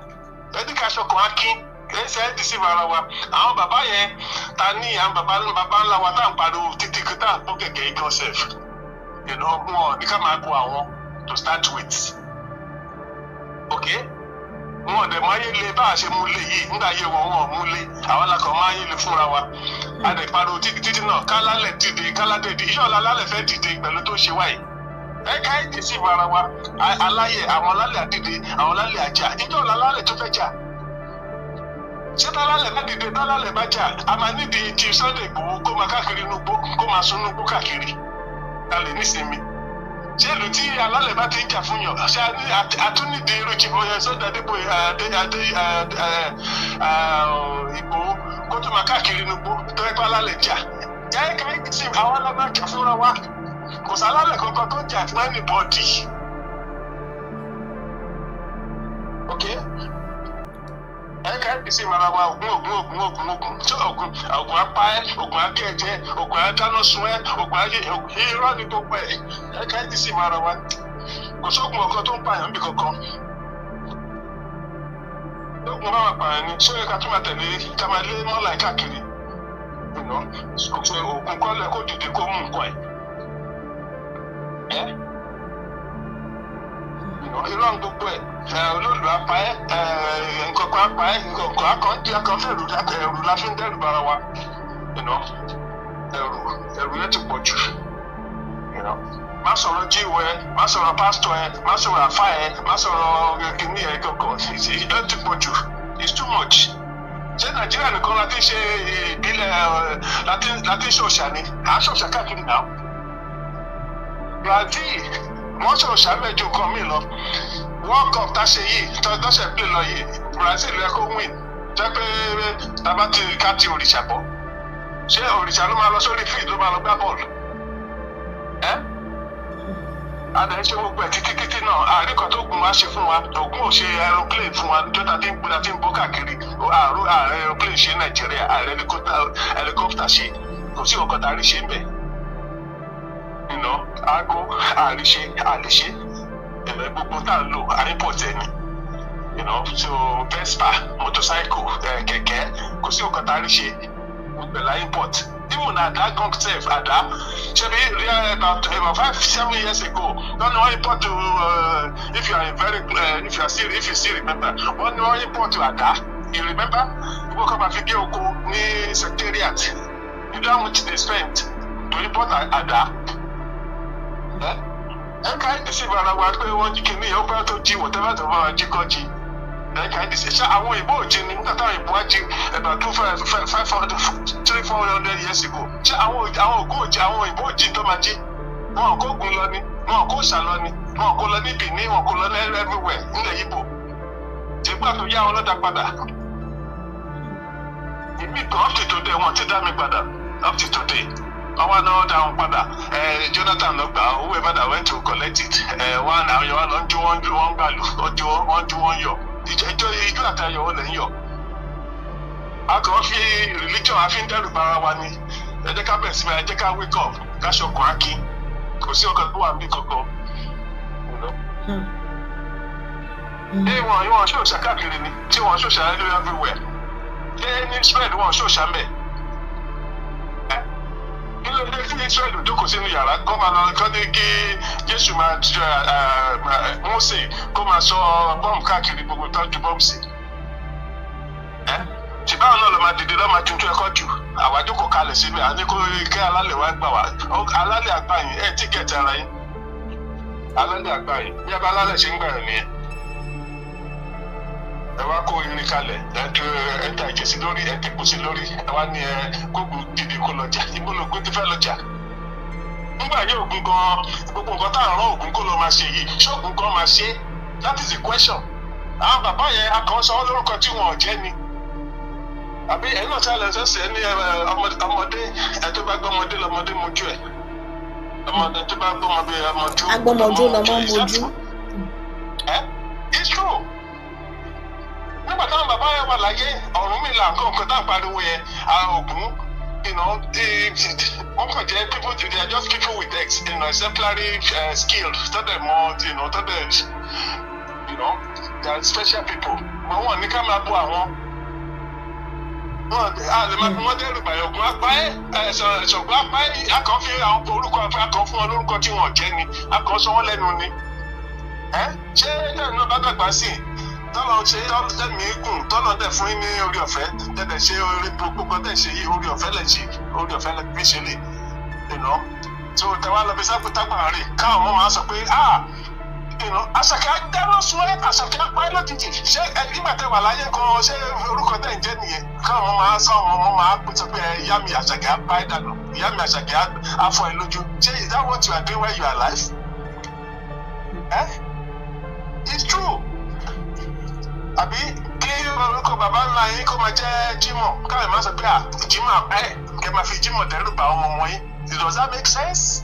Ẹni ká ṣọkàn akín ṣe é deceive ara wa. Àwọn bàbá yẹn ta ní àwọn bàbá ńlá wa tá à ń pariwo títí kí tá à ń gbọ́ kẹ̀kẹ́ igi ọ̀sẹ̀. Wọn ní ká máa kó àwọn to start with. Okay? Wọn dẹ̀ máa yé le bá a ṣe mú lé yìí nígbà yé wọn mú lé àwọn alákọ̀ máa yé le fúnra wa a dẹ̀ pariwo títí náà kálálẹ̀ dìde káládẹ̀dì iṣẹ́ ọ̀la alálẹ̀ fẹ́ dìde pẹ̀lú tó ṣe wáyé ká èdè sí ìbára wa aláyẹ̀ àwọn alálẹ̀ àdìde àwọn alálẹ̀ àjà iṣẹ́ ọ̀la alálẹ̀ tó fẹ́ jà ṣé tálálẹ̀ bá dìde tálálẹ̀ bá jà a máa nídìí ti Sunday Igboho kó máa káàkiri inú gbó kó máa sun inú gbó káàkiri ká lè nísinmi. Ṣé ìlú tí alálẹ̀ bá ti ń jà fún yàn ṣé àtúndì irú jìbò yẹn sọ́dọ̀ àdébò Ìgbòho kó tó máa káàkiri inú gbó tó ẹgbẹ́ alálẹ̀ jà jẹ́ ká ẹ́ sí àwọn alábàá jà fúnra wa kò sí alálẹ̀ kankan tó jà fún anybody. Okay? Ká ẹ́ sí ara wa ògùn tí ògùn apá ẹ́ ògùn akẹ́jẹ́ ògùn adáná sun ẹ́ ògùn ayé irọ́ ni gbogbo ẹ̀ ká ẹ́ sí ara wa kò sóògùn ọkọ tó ń pààyàn bí kankan lóògùn bá wà pààyàn ni sóyè ká tún máa tẹ̀lé ká máa lé mọ́lá ẹ̀ káàkiri ògùn kọ́lẹ̀ kó dìde kó mú nǹkan ẹ̀ irọ́ gbogbo ẹ̀ olóòlù apá ẹ̀ nǹkan apá ẹ̀ nǹkan akọ́fẹ́rù ẹ̀rù la fi ń dẹ́rù bara wa ẹ̀rù yẹn ti pọ̀ jù má sọ̀rọ̀ jíwò ẹ̀ má sọ̀rọ̀ pásítọ̀ ẹ̀ má sọ̀rọ̀ àfá ẹ̀ má sọ̀rọ̀ kìíní ẹ̀ kankan ẹ̀ ti pọ̀ jù it's too much. Ṣé Nàìjíríà nìkan láti ṣe ìbílẹ̀ láti ṣòṣà ni à ń ṣòṣà káàkiri náà Brazil wọ́n ṣòṣà mẹ́jọ kan mí lọ World Cup tá a ṣe yìí tọ́sẹ̀ play lọ yìí Brazil yẹ kó win jẹ́ pé tábà ti ká ti òrìṣà bọ̀ ṣé òrìṣà ló máa lọ sórí field ló máa lọ gbá bọ́ọ̀lù adà ń ṣe gbogbo ẹ̀ títí náà àárín kan tó gùn wá ṣe fún wa ògùn ò ṣe aeroplane fún wa níjọ́ta tí ń gbéra tí ń bọ́ káàkiri ààrẹ aeroplane ṣe Nàìjíríà ààrẹ helicopter ṣe kò sí ọkọ̀ tàrí ṣe ń bẹ̀ aago àríṣe àlèṣe gbogbo tá à ń lò import ẹni so Vespa motorcycle kẹ̀kẹ́ kò sí ọkọ̀ tàrí ṣe gbogbo ẹ̀ la import. Even Ada Gong Sef, Ada, about 5-7 years ago, don't know import to if you are very if you still remember, one no import to Ada. You remember? You come and figure oko ni secretariat. You know how much they spent to import Ada. Can't deceive ara wa pé wọ́n jí kìíní yẹn ó bá tó jí whatever tó bá jí kọ́ jí. Can't deceive. Ṣé àwọn ìbò òjì ni nígbà táwọn ìbò wájú about 300-400 years ago. Ṣé àwọn ògùn òjì àwọn ìbò òjì tó máa jí? Wọn kò gùn lọ ni, wọn kò ṣà lọ ni, wọn kò lọ ní Benin, wọn kò lọ ní everywhere nílẹ̀ Ìgbò. Ṣègbà tó yá wọn lọ́dà padà. Ìmí kan up to today wọn ti dá mi padà up to today. Àwọn náà dá wọn padà. Jonathan ló gbà whoever that went to collect it. Wọ́n àwọn yọ̀ wọ́n lọ ń jó wọ́n gbàlù, wọ́n jó wọ́n yọ̀. Ìjọ àtayọ̀ wọ́n lè ń yọ̀. A kàn fi religion a fi ń dẹ́rù bara wa ni. Ẹ jẹ́ ká bẹ̀rẹ̀ sí ẹ jẹ́ ká wake up ká ṣọkùn akí. Kò sí ọkàn tó wà níbí kankan. Ìwọ̀n ṣòṣà káàkiri ni tí wọ́n ṣòṣà everywhere. Ṣé ní Israel wọ́n ṣòṣà mẹ́? Kí ló dé tí Israel jókòó sínú yàrá kó máa lọ kọ́ ní kí Jésù máa Mósè kó máa sọ bọ́ọ̀mù káàkiri gbogbo tọ́jú bọ́ọ̀mù sí? Ṣìbáwọn náà lọ máa dìde lọ́ máa ju tó ẹ̀kọ́ jù àwájú kò kalẹ̀ síbi àní kó kẹ́ alálẹ̀ wá gbà wá alálẹ̀ àgbà yìí tíkẹ̀tì ara yín alálẹ̀ àgbà yìí bí abá alálẹ̀ ṣe ń gbà yẹn nìyẹn. Ẹ wá kó irin kalẹ̀ ẹ ta ìjẹsí lórí ẹ tẹ̀kù sí lórí ẹ wá ní kókò dìde kó lọ jà ìmúlògún ti fẹ́ lọ jà. Nígbà yẹn ògùn gan gbogbo nǹkan tá à ń rán ògùn kó lọ máa ṣe yìí ṣọ́ọ̀gùn gan máa ṣe that is the question. Àwọn bàbá yẹn akọ̀ọ́sọ lórúkọ tí wọn ò jẹ́ ni. Àbí ẹ̀ náà sálẹ̀ ṣẹ̀ṣẹ̀ ní ọmọdé ẹ̀ tó bá gbọ́mọdé lọ́mọdé mojú ẹ̀ ọmọdé tó bá gbọ́mọdé ọmọjú agbọ́mọjú lọ́mọ mojú. It's true. Nígbà táwọn bàbá yẹn wà láyé mi là nǹkan tá à ń pariwo yẹn Ògún wọ́n kàn jẹ́ people they are just people with exemplary skills tọ́dẹ̀ mọ́ tọ́dẹ̀ they are special people wọ́n ní ká máa bọ́ àwọn lè máa fi wọ́n dẹ́rù bàyọ̀ Ògún apá ṣọ̀gbọ́n apá akàn fi àwọn orúkọ akàn fún wọn lórúkọ tí wọ́n jẹ́ ni akàn sọ wọ́n lẹ́nu ni ṣé ẹ̀yìn náà bá dàgbà sí i tọ́lọ̀ ṣe ọlọ́dẹ̀mí gùn tọ́lọ̀ dẹ̀ fún yín ní orí ọ̀fẹ́ tẹ̀lẹ̀ ṣe orí gbogbo tẹ̀ ṣe yí orí ọ̀fẹ́ lẹ̀ ṣe orí ọ̀fẹ́ lẹ̀ fi ṣe lè tí o tẹ̀wá lọ bí sápẹ́tàgbà rè káwọn ọmọ máa sọ pé Àṣàkẹ́ dáná sun ẹ́ Àṣàkẹ́ apá ẹ́ lójijì ṣé nígbà tẹ̀ wà láyé kan ṣé orúkọ tẹ̀ ń jẹ́ nìyẹn káwọn ọmọ máa sọ ọmọ máa pèsè pé ìyá mi Àṣàkẹ́ apá ẹ́ dànù ìyá mi Àṣàkẹ́ afọ ẹ́ lójú ṣé is that what you are doing when you are alive? It's true. Àbí kí orúkọ bàbá ńlá yín kó máa jẹ́ Jímọ̀ káwọn máa sọ pé Jímọ̀ apá ẹ̀ kẹ́ máa fi Jímọ̀ dẹ́rù bá ọmọ yín. Does that make sense?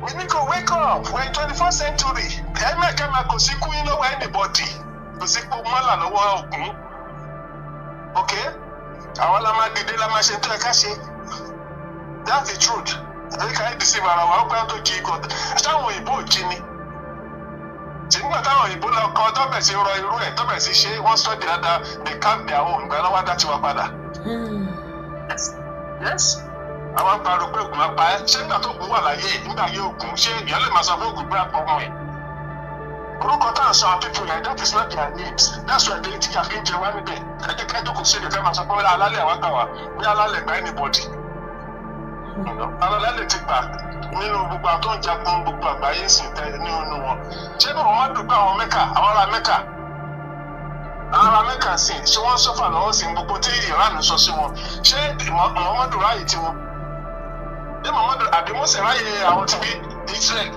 We need to wake up. We're in 21st century. Ẹ̀mẹ̀kẹ́ máa kò sí kú yín lọ́wọ́ anybody. Kò sí kú mọ́là lọ́wọ́ Ògún. Okay? Àwọn la máa dìde la máa ṣe tó ẹ ká ṣe. That's the truth. Àbí ká ẹ́ deceive ara wa ó gbá tó jí ikọ̀. Ṣáwọn òyìnbó ò jí ni. Nígbà táwọn òyìnbó lọ kọ tọ́bẹ̀ sí rọ irú ẹ̀ tọ́bẹ̀ sí ṣe wọ́n sọ́ọ̀dì dáadáa they calm their own ìgbà lọ́wọ́ dá tiwa padà. Yes. Àwọn àgbàdo pé Ògún apá ẹ́ ṣé nígbà tó Ògún wà láyé nígbà yé Ògún ṣé ìyá lè máa sọ fún Ògún pé àpò ọmọ ẹ̀. Orúkọ tá à ń sọ àwọn pípọ̀ yẹn that is not their names that's why they ti àfi ń jẹ wá níbẹ̀. Ẹ̀jẹ̀ ká jókòó sí ìdíkẹ́ máa sọ pé alálẹ̀ àwọn gbà wá bí alálẹ̀ gba anybody. Alálẹ̀ ti gbà nínú gbogbo àwọn tó ń jagun gbogbo àgbáyé sì tẹ nínú wọn ṣé ní Muhammadu gba àwọn Mẹ́kà àwọn ará Mẹ́kà sí ṣé wọ́n sọ́fà lọ́wọ́ sí gbogbo tí Iran sọ sí wọn ṣé Muhammadu ráàyè tí wọn ṣé Muhammadu àbí Mósè ráàyè àwọn ti bí Israel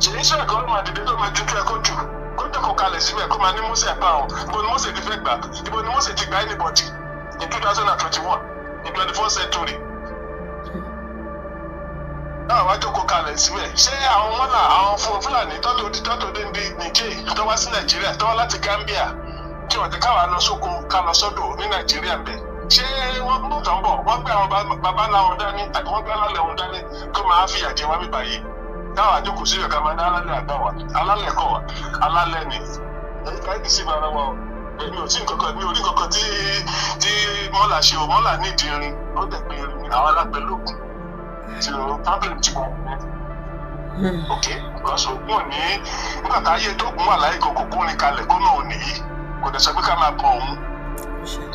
ṣe Israel kan ló máa dìde tó máa dúdú ẹ kó jù kó jókòó kalẹ̀ síbẹ̀ kó máa ní Mósè ẹ̀pá wọn ibo ni Mósè ti fẹ́ gbà ibo ni Mósè ti gba anybody in 2021 in 21st century. Náà wá jókòó kalẹ̀ síbẹ̀. Ṣé àwọn mọ́nà àwọn Fúlàní tọ́tò dé ní Nìjẹ́ tó wá sí Nàìjíríà tó wá láti Gambia tí wọ́n ti káwa lọ sóko ká lọ sọ́dọ̀ ní Nàìjíríà bẹ̀? Ṣé wọ́n mú tán bọ̀? Wọ́n gbé àwọn bàbá ńlá wọn dání àti wọ́n gbé alálẹ̀ wọn dání kó máa fi àjẹ wá bíbá yìí. Táwa jókòó síbẹ̀ ká máa ní alálẹ̀ àgbà wa, alálẹ̀ kọ̀ wá, alálẹ̀ ni. Èyí ká ìdí sí ara wa o. Èmi ò tí nǹkankan mi ò rí nǹkankan tí mọ́là ṣe o, mọ́là nídìí irin, ó dẹ̀ pé irin àwọn alápẹ̀lógún. To problem ti wọn. Okay, because Ògún ní nígbà tá ayé tó gún wà láyé kókó ní kalẹ̀ kó náà nìyí kò dẹ̀ sọ pé ká máa bọ̀ òun.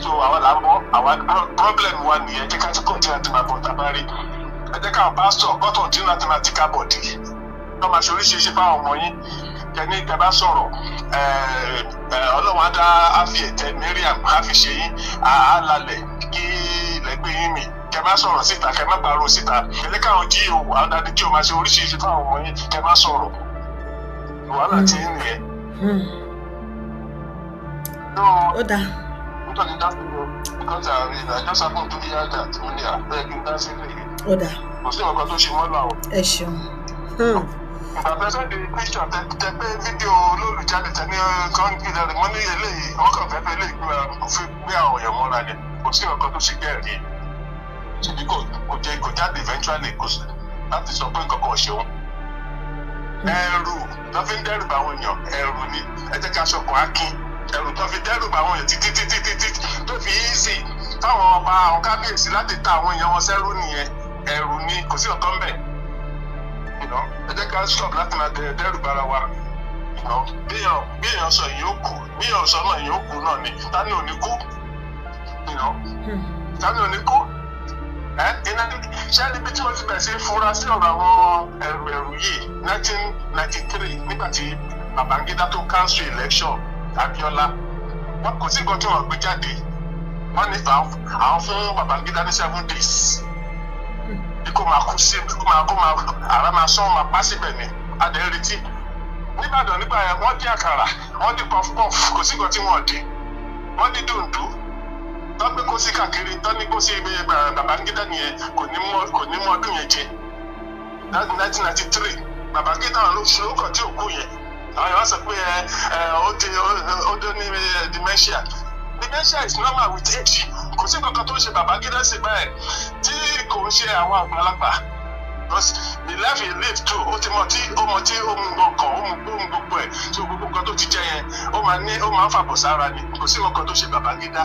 So àwọn là ń bọ̀ àwọn problem wa nìyẹn jẹ́ ká tí kò tí a ti máa bọ̀ tábárí. Ẹ jẹ́ ká pásítọ̀ kọ́tọ̀ tí náà ti máa ti ká bọ̀dì. Wọ́n máa ṣe oríṣiríṣi fáwọn ọmọ yín. Kẹ́ni ìgbà bá sọ̀rọ̀ Ọlọ́run á dá àfi ẹ̀tẹ̀ Miriam á fi ṣe yín àálàlẹ̀ kí lẹ́gbẹ̀ẹ́ yín mi. Kẹ má sọ̀rọ̀ síta kẹ má gbàrò síta kẹlẹ́ káwọn jí o àwọn adé jí o máa ṣe oríṣiríṣi fáwọn ọmọ yín kẹ má sọ̀rọ̀ wàhálà tí ń nìyẹn. Ó dáa. Nítorí dáṣe lọ because I just happen to hear that mo ní àbẹ́ kí n dá sí ilé. Ó dáa. Kò sí ọkọ tó ṣe mọ́ làwọn. Ẹ ṣeun. Ìgbà pẹ́sẹ́ di picture tẹ pé fídíò olólùjáde tẹ ní kọ́ńtìlẹ̀ rẹ̀ mọ́ ní eléyìí wọ́n kàn fẹ́ fẹ́ lè gbé àwọn èèyàn mọ́ra ni kò sí ọkọ tó ṣe bẹ́ẹ̀ rí. Ṣèbí kò jáde eventually kò sí láti sọ pé nǹkan kan ṣeun. Ẹ̀rù tó fi ń dẹ́rù bá àwọn èèyàn ẹ̀rù ni ẹ jẹ́ ká ṣọkùn akin ẹ̀rù tó fi dẹ́rù bá àwọn èèyàn títí tó fi easy táwọn ọba àwọn kábíyèsí láti ta àwọn èèyàn wọn sẹ́rù nìyẹn ẹ̀rù ni kò sí ọ̀tọ̀ ńbẹ̀. Ẹ jẹ́ ká stop láti máa dẹ́rù bára wa. Bí èèyàn sọ èèyàn ó kú bí èèyàn sọ náà èèyàn ó kú náà ni tani ò ní kú. Tani ò ní kú. Ṣé níbi tí wọ́n ti bẹ̀rẹ̀ sí fura sí ọ̀rọ̀ àwọn ẹ̀rù yìí 1993 nígbà tí Babangida tó cancel election Abiola wọn kò sí nǹkan tí wọ́n gbé jáde wọ́n ní àwọn fún Babangida ní 7 days bí kò máa kú sí kó máa ara máa sán máa pa síbẹ̀ ni adé retí nígbàdàn nígbà yẹn wọ́n dín àkàrà wọ́n dín puff kò sí nǹkan tí wọ́n dín wọ́n dín dùndú tọ́gbé kó sí kàkiri tọ́ní kó sí ibi Babangida nìyẹn kò ní mú ọdún yẹn jẹ 1993 Babangida ló ṣe ó kàn tí ò kú yẹn àwọn yẹn wá sọ pé ó dé ní dementia dementia is normal with age. Kò sí nǹkan tó ń ṣe Babangida sí báyìí tí kò ń ṣe àwọn àgbàlagbà. Because the life he lived too, ó mọ tí ó mu ọkàn, ó mu gbogbo ẹ̀, so gbogbo nǹkan tó ti jẹ yẹn, ó máa ń fàbọ̀ sára ni. Kò sí nǹkan tó ṣe Babangida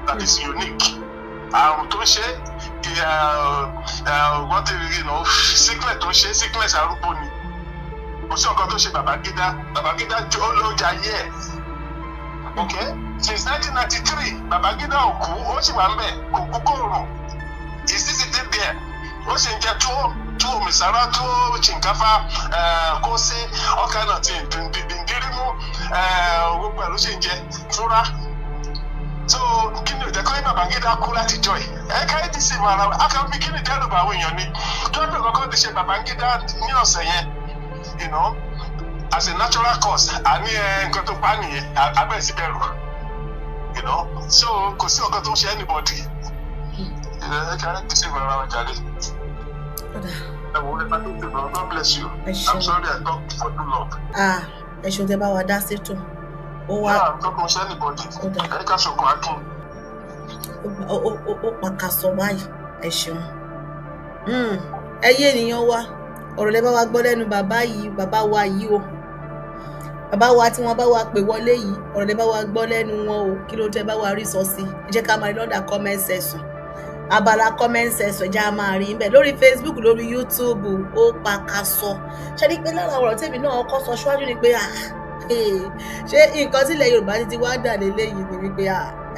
that is unique. Àrùn tó ń ṣe, sickness tó ń ṣe, sickness arúgbó ni. Kò sí nǹkan tó ṣe Babangida. Babangida ó ló jayé ẹ̀. Okay? Since 1993, Babangida ò kú, ó sì wà ń bẹ̀, kò kú kò rùn. He's sitting there. Ó sì ń jẹ tuwo misara, tuwo shinkafa, kose, all kind of thing, dindirimu, gbogbo ẹ̀ ló sì ń jẹ fúra. So kí ni ìjẹ́kọ́ ní Babangida kú láti jọ yìí? Ẹ̀ka yìí ti sì máa ra akẹ́kọ̀ọ́ kí ni dẹ́rùbà àwọn èèyàn ni. Tó ń bẹ̀ kọ́kọ́ ti ṣe Babangida ní ọ̀sẹ̀ yẹn, you know, as a natural cause, àní nǹkan tó pa nìyẹn, abẹ́ sí bẹ̀rù, you know. So kò sí ọ̀kan tó ń ṣe anybody. Ẹ̀ka yìí ti sì máa ra wọn jáde. God bless you. I'm sorry I talked for too long. Ẹ ṣeun tẹ́ bá wa dá sétò. Ó wá. Yeah, I'm talking to anybody. Ẹ ká sọ̀kọ̀ akin. Ó pàkà sọ báyìí. Ẹ ṣeun. Ẹyẹ ènìyàn wa, ọ̀rọ̀ lẹ bá wa gbọ́ lẹ́nu bàbá wa yìí o. Bàbá wa tí wọ́n bá wa pè wọlé yìí, ọ̀rọ̀ lẹ bá wa gbọ́ lẹ́nu wọn o. Kí ló tẹ́ bá wa rí sọ sí? Ẹ jẹ́ ká máa rí lọ́dà comment section. Abala comment section já máa rí ńbẹ̀ lórí Facebook, lórí YouTube, ó pàkà sọ. Ṣé ní pé lára ọ̀rọ̀ tèmi náà kọ́ sọ síwájú ni pé ṣé nǹkan tí ilẹ̀ Yorùbá ti wá dà lélẹ́yìí ni wípé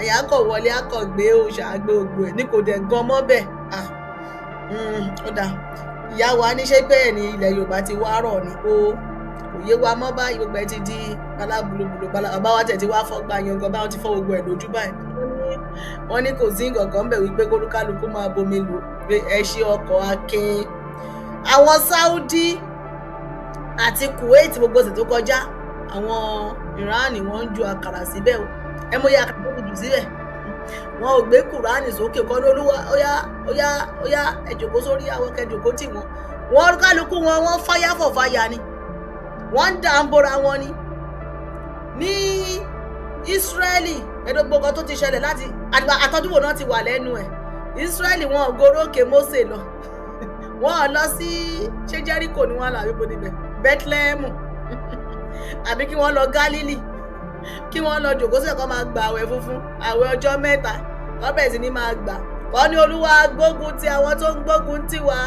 ẹ̀yà akọ̀ wọlé akọ̀ gbé òòṣà gbé ògbó ẹ̀ ní kò dẹ̀ gan mọ́ bẹ́ẹ̀. Ó dà ìyá wa ní ṣé bẹ́ẹ̀ ni ilẹ̀ Yorùbá ti wá rọ̀ ni ó òye wa mọ́ báyìí gbogbo ẹ ti di balábùlùbùlù bàbá wa tẹ̀ ti wá fọ́gbà yangan báwọn ti fọ́ gbogbo ẹ̀ lójú báyìí. Wọ́n ní kò sí nǹkan kan bẹ̀ wípé kólúkálukú máa bomi lò pé ẹ ṣe ọkọ̀ akin. Àwọn Saudi àti Kuwait gbogbo ọ̀sẹ̀ tó kọjá, àwọn Iran wọ́n ń ju àkàrà síbẹ̀ o. Ẹ mọ̀ ya àkàrà tó jù síbẹ̀. Wọn ò gbé Kùránì sókè kọ́ ní Olúwa óyá ẹ jókòó sórí àwọn kẹjòkó tì wọ́n. Wọ́n kálukú wọ́n fáyà fọ̀ fáyà ni. Wọ́n ń dà ń bora wọn ni. Ní Israeli ẹ̀dọ́gbọ̀n kan tó ti ṣẹlẹ̀ láti àtọ́júwò náà ti wà lẹ́nu ẹ̀. Israeli wọn ò gorókè Mósè lọ. Wọ́n lọ sí ṣé Jericho ni wọ́n là wípé níbẹ̀, Bethlehem àbí kí wọ́n lọ Galilee, kí wọ́n lọ jòkó sí ẹ̀kọ́ máa gba àwẹ̀ funfun, àwẹ̀ ọjọ́ mẹ́ta, wọ́n bẹ̀rẹ̀ sí ní máa gbà. Wọ́n ní Olúwa gbógun ti àwọn tó ń gbógun tì wá.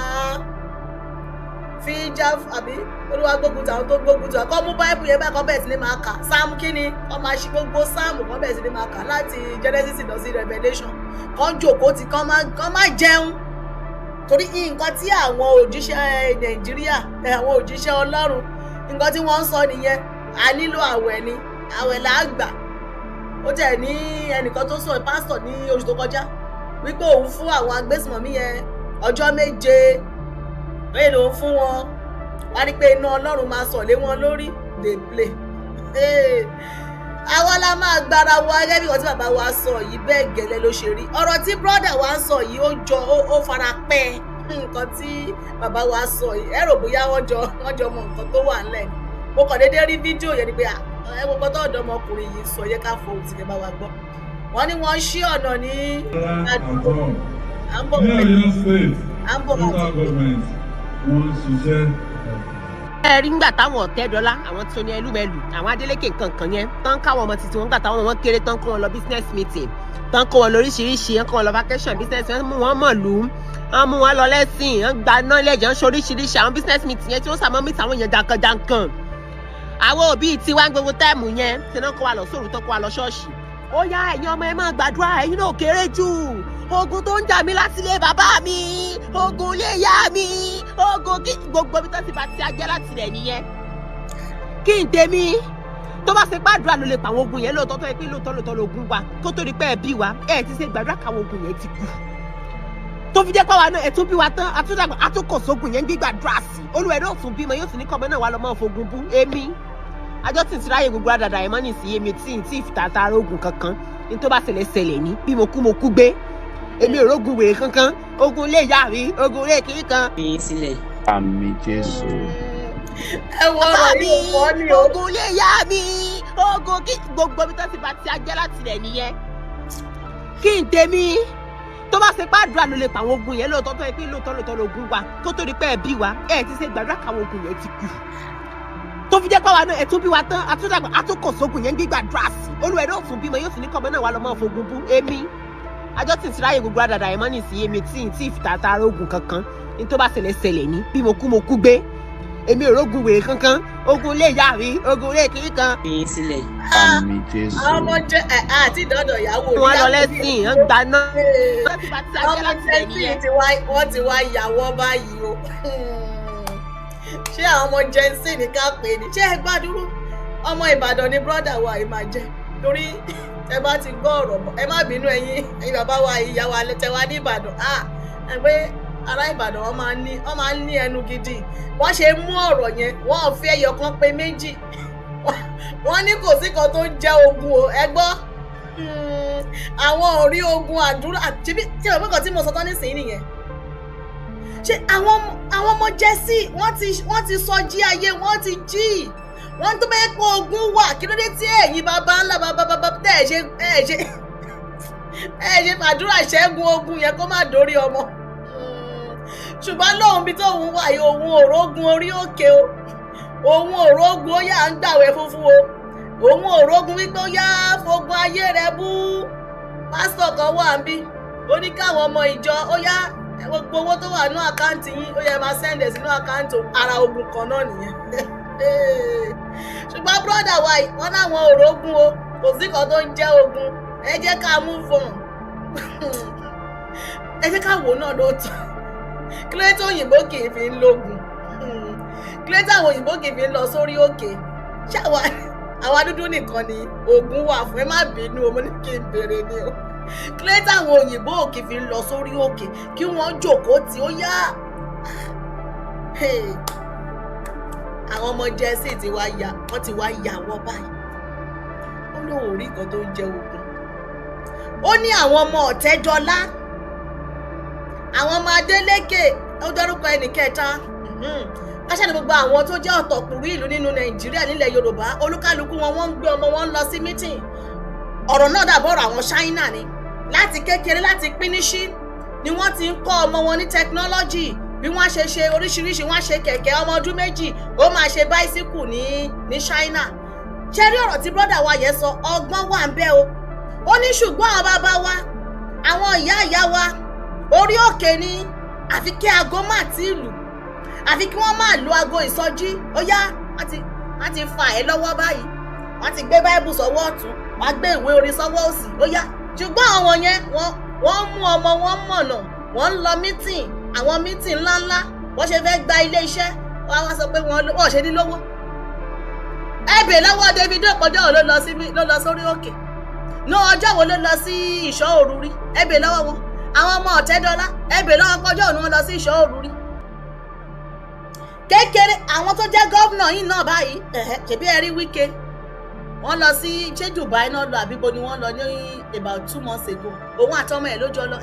Fi já àbí Olúwa gbógun ti àwọn tó ń gbógun tì wá. Kọ́ mú Báíbù yẹn báyìí kọ́ bẹ̀rẹ̀ sí ní máa kà. Sáàmù kíni? Kọ́ máa ṣí gbogbo sáàmù kọ́ bẹ̀rẹ̀ sí ní máa kà láti Genesis lọ sí Revelation. Kọ́ jòkó ti kọ́ máa jẹun. Torí nǹkan tí àwọn òjíṣẹ́ Nàìjíríà, àwọn òjíṣẹ́ Ọlọ́run, nǹkan tí wọ́n ń sọ nìyẹn. A nílò àwẹ̀ ni, àwẹ̀ là á gbà. Ó tẹ̀ ní ẹnìkan tó sọ pásítọ̀ ní oṣù tó kọjá wípé òun fún àwọn agbésùnmọ̀mí yẹn ọjọ́ 7 lóye lòun fún wọn. Wá ní pé iná Ọlọ́run máa sọ̀ lé wọn lórí, dey play. Àwa la máa gbára wa gẹ́gẹ́ bí wọ́n tí bàbá wa sọ yìí, bẹ́ẹ̀ gẹ́lẹ́ ló ṣe rí. Ọ̀rọ̀ tí brọ́dà wa ń sọ yìí ó fara pẹ́ nǹkan tí bàbá wa sọ yìí. Ẹ rò bóyá wọ́n jọ mọ nǹkan tó wà ńlẹ̀. Mo kàn déédéé rí fídíò yẹn ni pé ẹ wo nǹkan tó ọ̀dọ́mọkùnrin yìí sọ, yẹ ká fohùn sí kẹ́ bá wa gbọ́. Wọ́n ní wọ́n ṣí ọ̀nà ní Ọ̀yọ́ State local government wọ́n ṣiṣẹ́. Ẹ rí ngbà táwọn Ọ̀tẹ́dọ́lá, àwọn tí ó ní Ẹlúmẹ̀lú, àwọn Adélékè kankan yẹn tán káwọn ọmọ títí wọn gbà táwọn ọmọ kéré tán kó wọn lọ business meeting, tán kó wọn lóríṣiríṣi, tán kó wọn lọ vacation business, wọ́n mú wọn mọ̀lú, wọ́n mú wọn lọ lẹ́sìn, wọ́n gba náà lẹ́jọ́ ṣoríṣiríṣi àwọn business meeting yẹn tí wọ́n sàmọ́ mìtì àwọn èèyàn jankan-jankan. Àwọn òbí tiwa gbogbo táìmù yẹn tí wọ́n kó wa lọ sóòrù tán kó wa lọ ṣọ́ọ̀ṣì. Ó yá ẹ̀yin ọmọ ẹ máa gbàdúrà, ẹ̀yin náà kéré jù. Ogun tó ń jà mí láti ilé bàbá mi, ogun ilé ìyá mi, ogun kí gbogbo mi tó ti bá ti ajẹ́ láti rẹ̀ nìyẹn. Kí n tèmi tó bá ṣe gbàdúrà ló lè pa àwọn ogun yẹn lóòótọ́ tó yẹ pé lóòótọ́ lóògùn wa kó tó di pé ẹ bí wa ẹ ti ṣe gbàdúrà káwọn ogun yẹn ti kú. Tó fi jẹ́ pé àwa náà ẹ̀ tún bí wa tán àtúnkọ̀ sógun yẹn gbígbàdúrà sí. Olúwa náà tún bímọ yóò sì ní kọ́mọ náà wà lọ́mọ fogun bú èmi. Àjọ tí n ti ráyè gbogbo àdàdà ẹ̀ mọ́ nìsí èmi tí n tí ìfìtàtà ogun kankan ní tó bá ṣẹlẹ̀ ní bí mo kú gbé. Èmi ò rógun wèrè kankan, ogun ilé ìyá mi, ogun ilé kiri kan. Fi yín sílẹ̀. Àmín Jésù. Ẹ wọ ọ̀rọ̀ yìí wọ́n ní o. Ogun ilé ìyá mi, ogun kí gbogbo mi tó ti bá ti ajẹ́ láti rẹ̀ nìyẹn. kí n tèmi tó bá ṣe pàdúrà ló lè pa àwọn ogun yẹn lóòótọ́ tó yẹ pé lóòótọ́ lógun wa kó tó di pé ẹ bí wa ẹ ti ṣe gbàdúrà káwọn ogun yẹn ti kú tó fi jẹ́ pé àwa náà ẹ tún bí wa tán àtúndàgbà àtúnkò sógun yẹn gbígbàdúrà sí olúwa ẹ̀ náà tún bímọ yóò sì ní kọ́mọ náà wà lọ́mọ fogun bú èmi àjọ tí n ti ráyè gbogbo àdàdà ẹ̀ mọ́ nìsín èmi tí n tí ìfìtàtà ogun kankan ní tó bá ṣẹlẹ̀ ní bí mo kú gbé èmi ò rógun wèrè kankan ogun lè yá mi ogun lè kiri kan. fi yín sílẹ̀. àmì Jésù. ọmọ jẹ àti ìdọ́dọ̀ ìyàwó wọn lọ lẹ́sìn ń gbaná. ọmọ jẹ́sìn wọ́n ti wá ìyàwó báyìí o ṣé àwọn ọmọ jẹ́sìn ní ká pè ní ṣé ẹ gbàdúró ọmọ Ìbàdàn ni brọ́dà wa yìí máa jẹ́ torí ẹ bá ti gbọ́ ọ̀rọ̀ mọ́ ẹ má bínú ẹ̀yin bàbá wa ìyá wa tẹwa ní Ìbàdàn ẹ pé ará Ìbàdàn wọ́n máa ń ní ẹnu gidi wọ́n ṣe mú ọ̀rọ̀ yẹn wọ́n fi ẹyọ kan pé méjì wọ́n ní kò sí kan tó ń jẹ́ ogun o ẹ gbọ́ àwọn ò rí ogun àdúrà tí bàbá kan tí mo sọ tán nísìnyí nìyẹn ṣé àwọn ọmọ jẹ́sí wọ́n ti sọ jí ayé wọ́n ti jí wọ́n tó bẹ́ẹ̀ pé ogun wà kí ló dé tí ẹ̀yin bàbá ńlá bàbá tẹ̀ ẹ̀ ṣe fàdúrà ṣẹ́gun ogun yẹn kó má dórí ọmọ ṣùgbọ́n lóhun bí tóun wà yìí òun òrógun orí òkè o òun òrógun ó yà ń gbàwẹ̀ funfun o òun òrógun wípé ó yá fogun ayé rẹ bú pásítọ̀ kan wà ń bí ó ní káwọn ọmọ ìjọ ó yá gbogbo owó tó wà ní àkáǹtì yín ó yẹ máa sẹ́ndẹ̀ sínú àkáǹtì ara ogun kan náà nìyẹn ṣùgbọ́n bírọ́dà wa yìí wọ́n láwọn òrógun o kò sí kan tó ń jẹ́ ogun ẹ jẹ́ ká move on ẹ jẹ́ ká wò náà lóòótọ́ kí ló dé tó òyìnbó kì í fi ń lógun kí ló dé táwọn òyìnbó kì í fi ń lọ sórí òkè ṣáwa àwa dúdú nìkan ni ogun wà fún ẹ má bínú o mo ní kí n béèrè ni o kí ló dé táwọn òyìnbó kì í fi ń lọ sórí òkè kí wọ́n jókòó tí ó yá àwọn ọmọ jẹ́sí wọ́n ti wá ya wọ́n báyìí ó lóun ò rí nǹkan tó ń jẹ ogun ó ní àwọn ọmọ Ọ̀tẹ́dọ́lá àwọn ọmọ Adélékè ó dárúkọ ẹnì kẹta káṣá ni gbogbo àwọn tó jẹ́ ọ̀tọ̀kùnrin ìlú nínú Nàìjíríà nílẹ̀ Yorùbá olúkálukú wọn ń gbé ọmọ wọn lọ sí mítìn ọ̀rọ̀ náà dàbọ̀rọ̀ àwọn Ṣáínà ni láti kékeré láti píníṣí ni wọ́n ti ń kọ́ ọmọ wọn ní tẹkinọ́lọ́jì bí wọ́n ṣe oríṣiríṣi wọ́n ṣe kẹ̀kẹ́ ọmọ ọdún méjì ó máa ṣe báísíkù ní Ṣáínà ṣé rí ọ̀rọ̀ tí brọ́dà wa yẹn sọ ọgbọ́n wà ń bẹ o ó ní ṣùgbọ́n àwọn bàbá wa àwọn ìyá wa orí òkè ni àfi kí aago má ti lù àfi kí wọ́n máa lo aago ìsọjí ó yá wọ́n ti fa ẹ̀ lọ́wọ́ báyìí wọ́n ti gbé báíbù sọ́wọ́ ọ̀tún wọ́n gbé ìwé orin sọ́wọ́ òsì ó yá ṣùgbọ́n àwọn yẹn wọ́n mú ọmọ wọn mọ̀nà wọ́n ń lọ mítìn àwọn mítìn ńláńlá wọ́n ṣe fẹ́ gba ilé iṣẹ́ wọ́n wá sọ pé wọ́n ṣe ní lówó ẹ̀bẹ̀ lọ́wọ́ Davido pọ̀jọ́ ló lọ sórí òkè ní ọjọ́ wo ló lọ sí ìṣọ́ òru rí ẹ̀bẹ̀ lọ́wọ́ wọn àwọn ọmọ Ọ̀tẹ́dọ́lá ẹ̀bẹ̀ lọ́wọ́ pọ̀jọ́ òun wọn lọ sí ìṣọ́ òru rí kékeré àwọn tó jẹ́ gọ́vnà yìí náà báyìí ṣèbí ẹ rí Wike wọ́n lọ sí ṣé Dubai náà lọ àbíbo ni wọ́n lọ ní about 2 months ago òun àtọmọ ẹ̀ lójọ lọ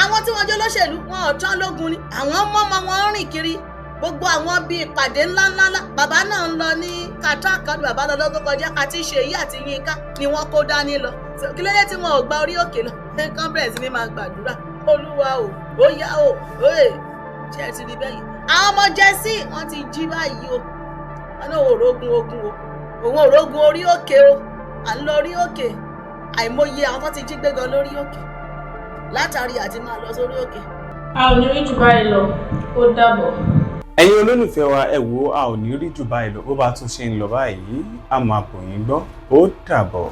àwọn tí wọ́n jẹ́ olóṣèlú wọn ò tán lógun ni àwọn mọ́mọ́ wọn rìn kiri gbogbo àwọn bíi ìpàdé ńláńlá bàbá náà ń lọ ní Qatar kan ní bàbá lọ́dọ́ tó kọjá àti Ṣèyí àti Yínká ni wọ́n kó dání lọ kí ló dé tí wọn ò gba orí òkè lọ kán bẹ̀rẹ̀ sí ní máa gbàdúrà Olúwa o ó yá o ṣé ẹ ti rí bẹ́yìn àwọn ọmọ jẹ́sí wọ́n ti jí báyìí o wọn náà òrógun ogun o òun òrógun orí òkè o à ń lọ orí òkè àìmọye àwọn tó ti jí gbé gan lórí òkè látàrí àti máa lọ sórí òkè. a ò ní rí jù báyìí lọ ó dàbọ̀. ẹ̀yin olólùfẹ́ wa ẹ wò a ò ní rí jù báyìí lọ bó bá tún ṣe ń lọ báyìí a máa bò yín gbọ́ ó dàbọ̀.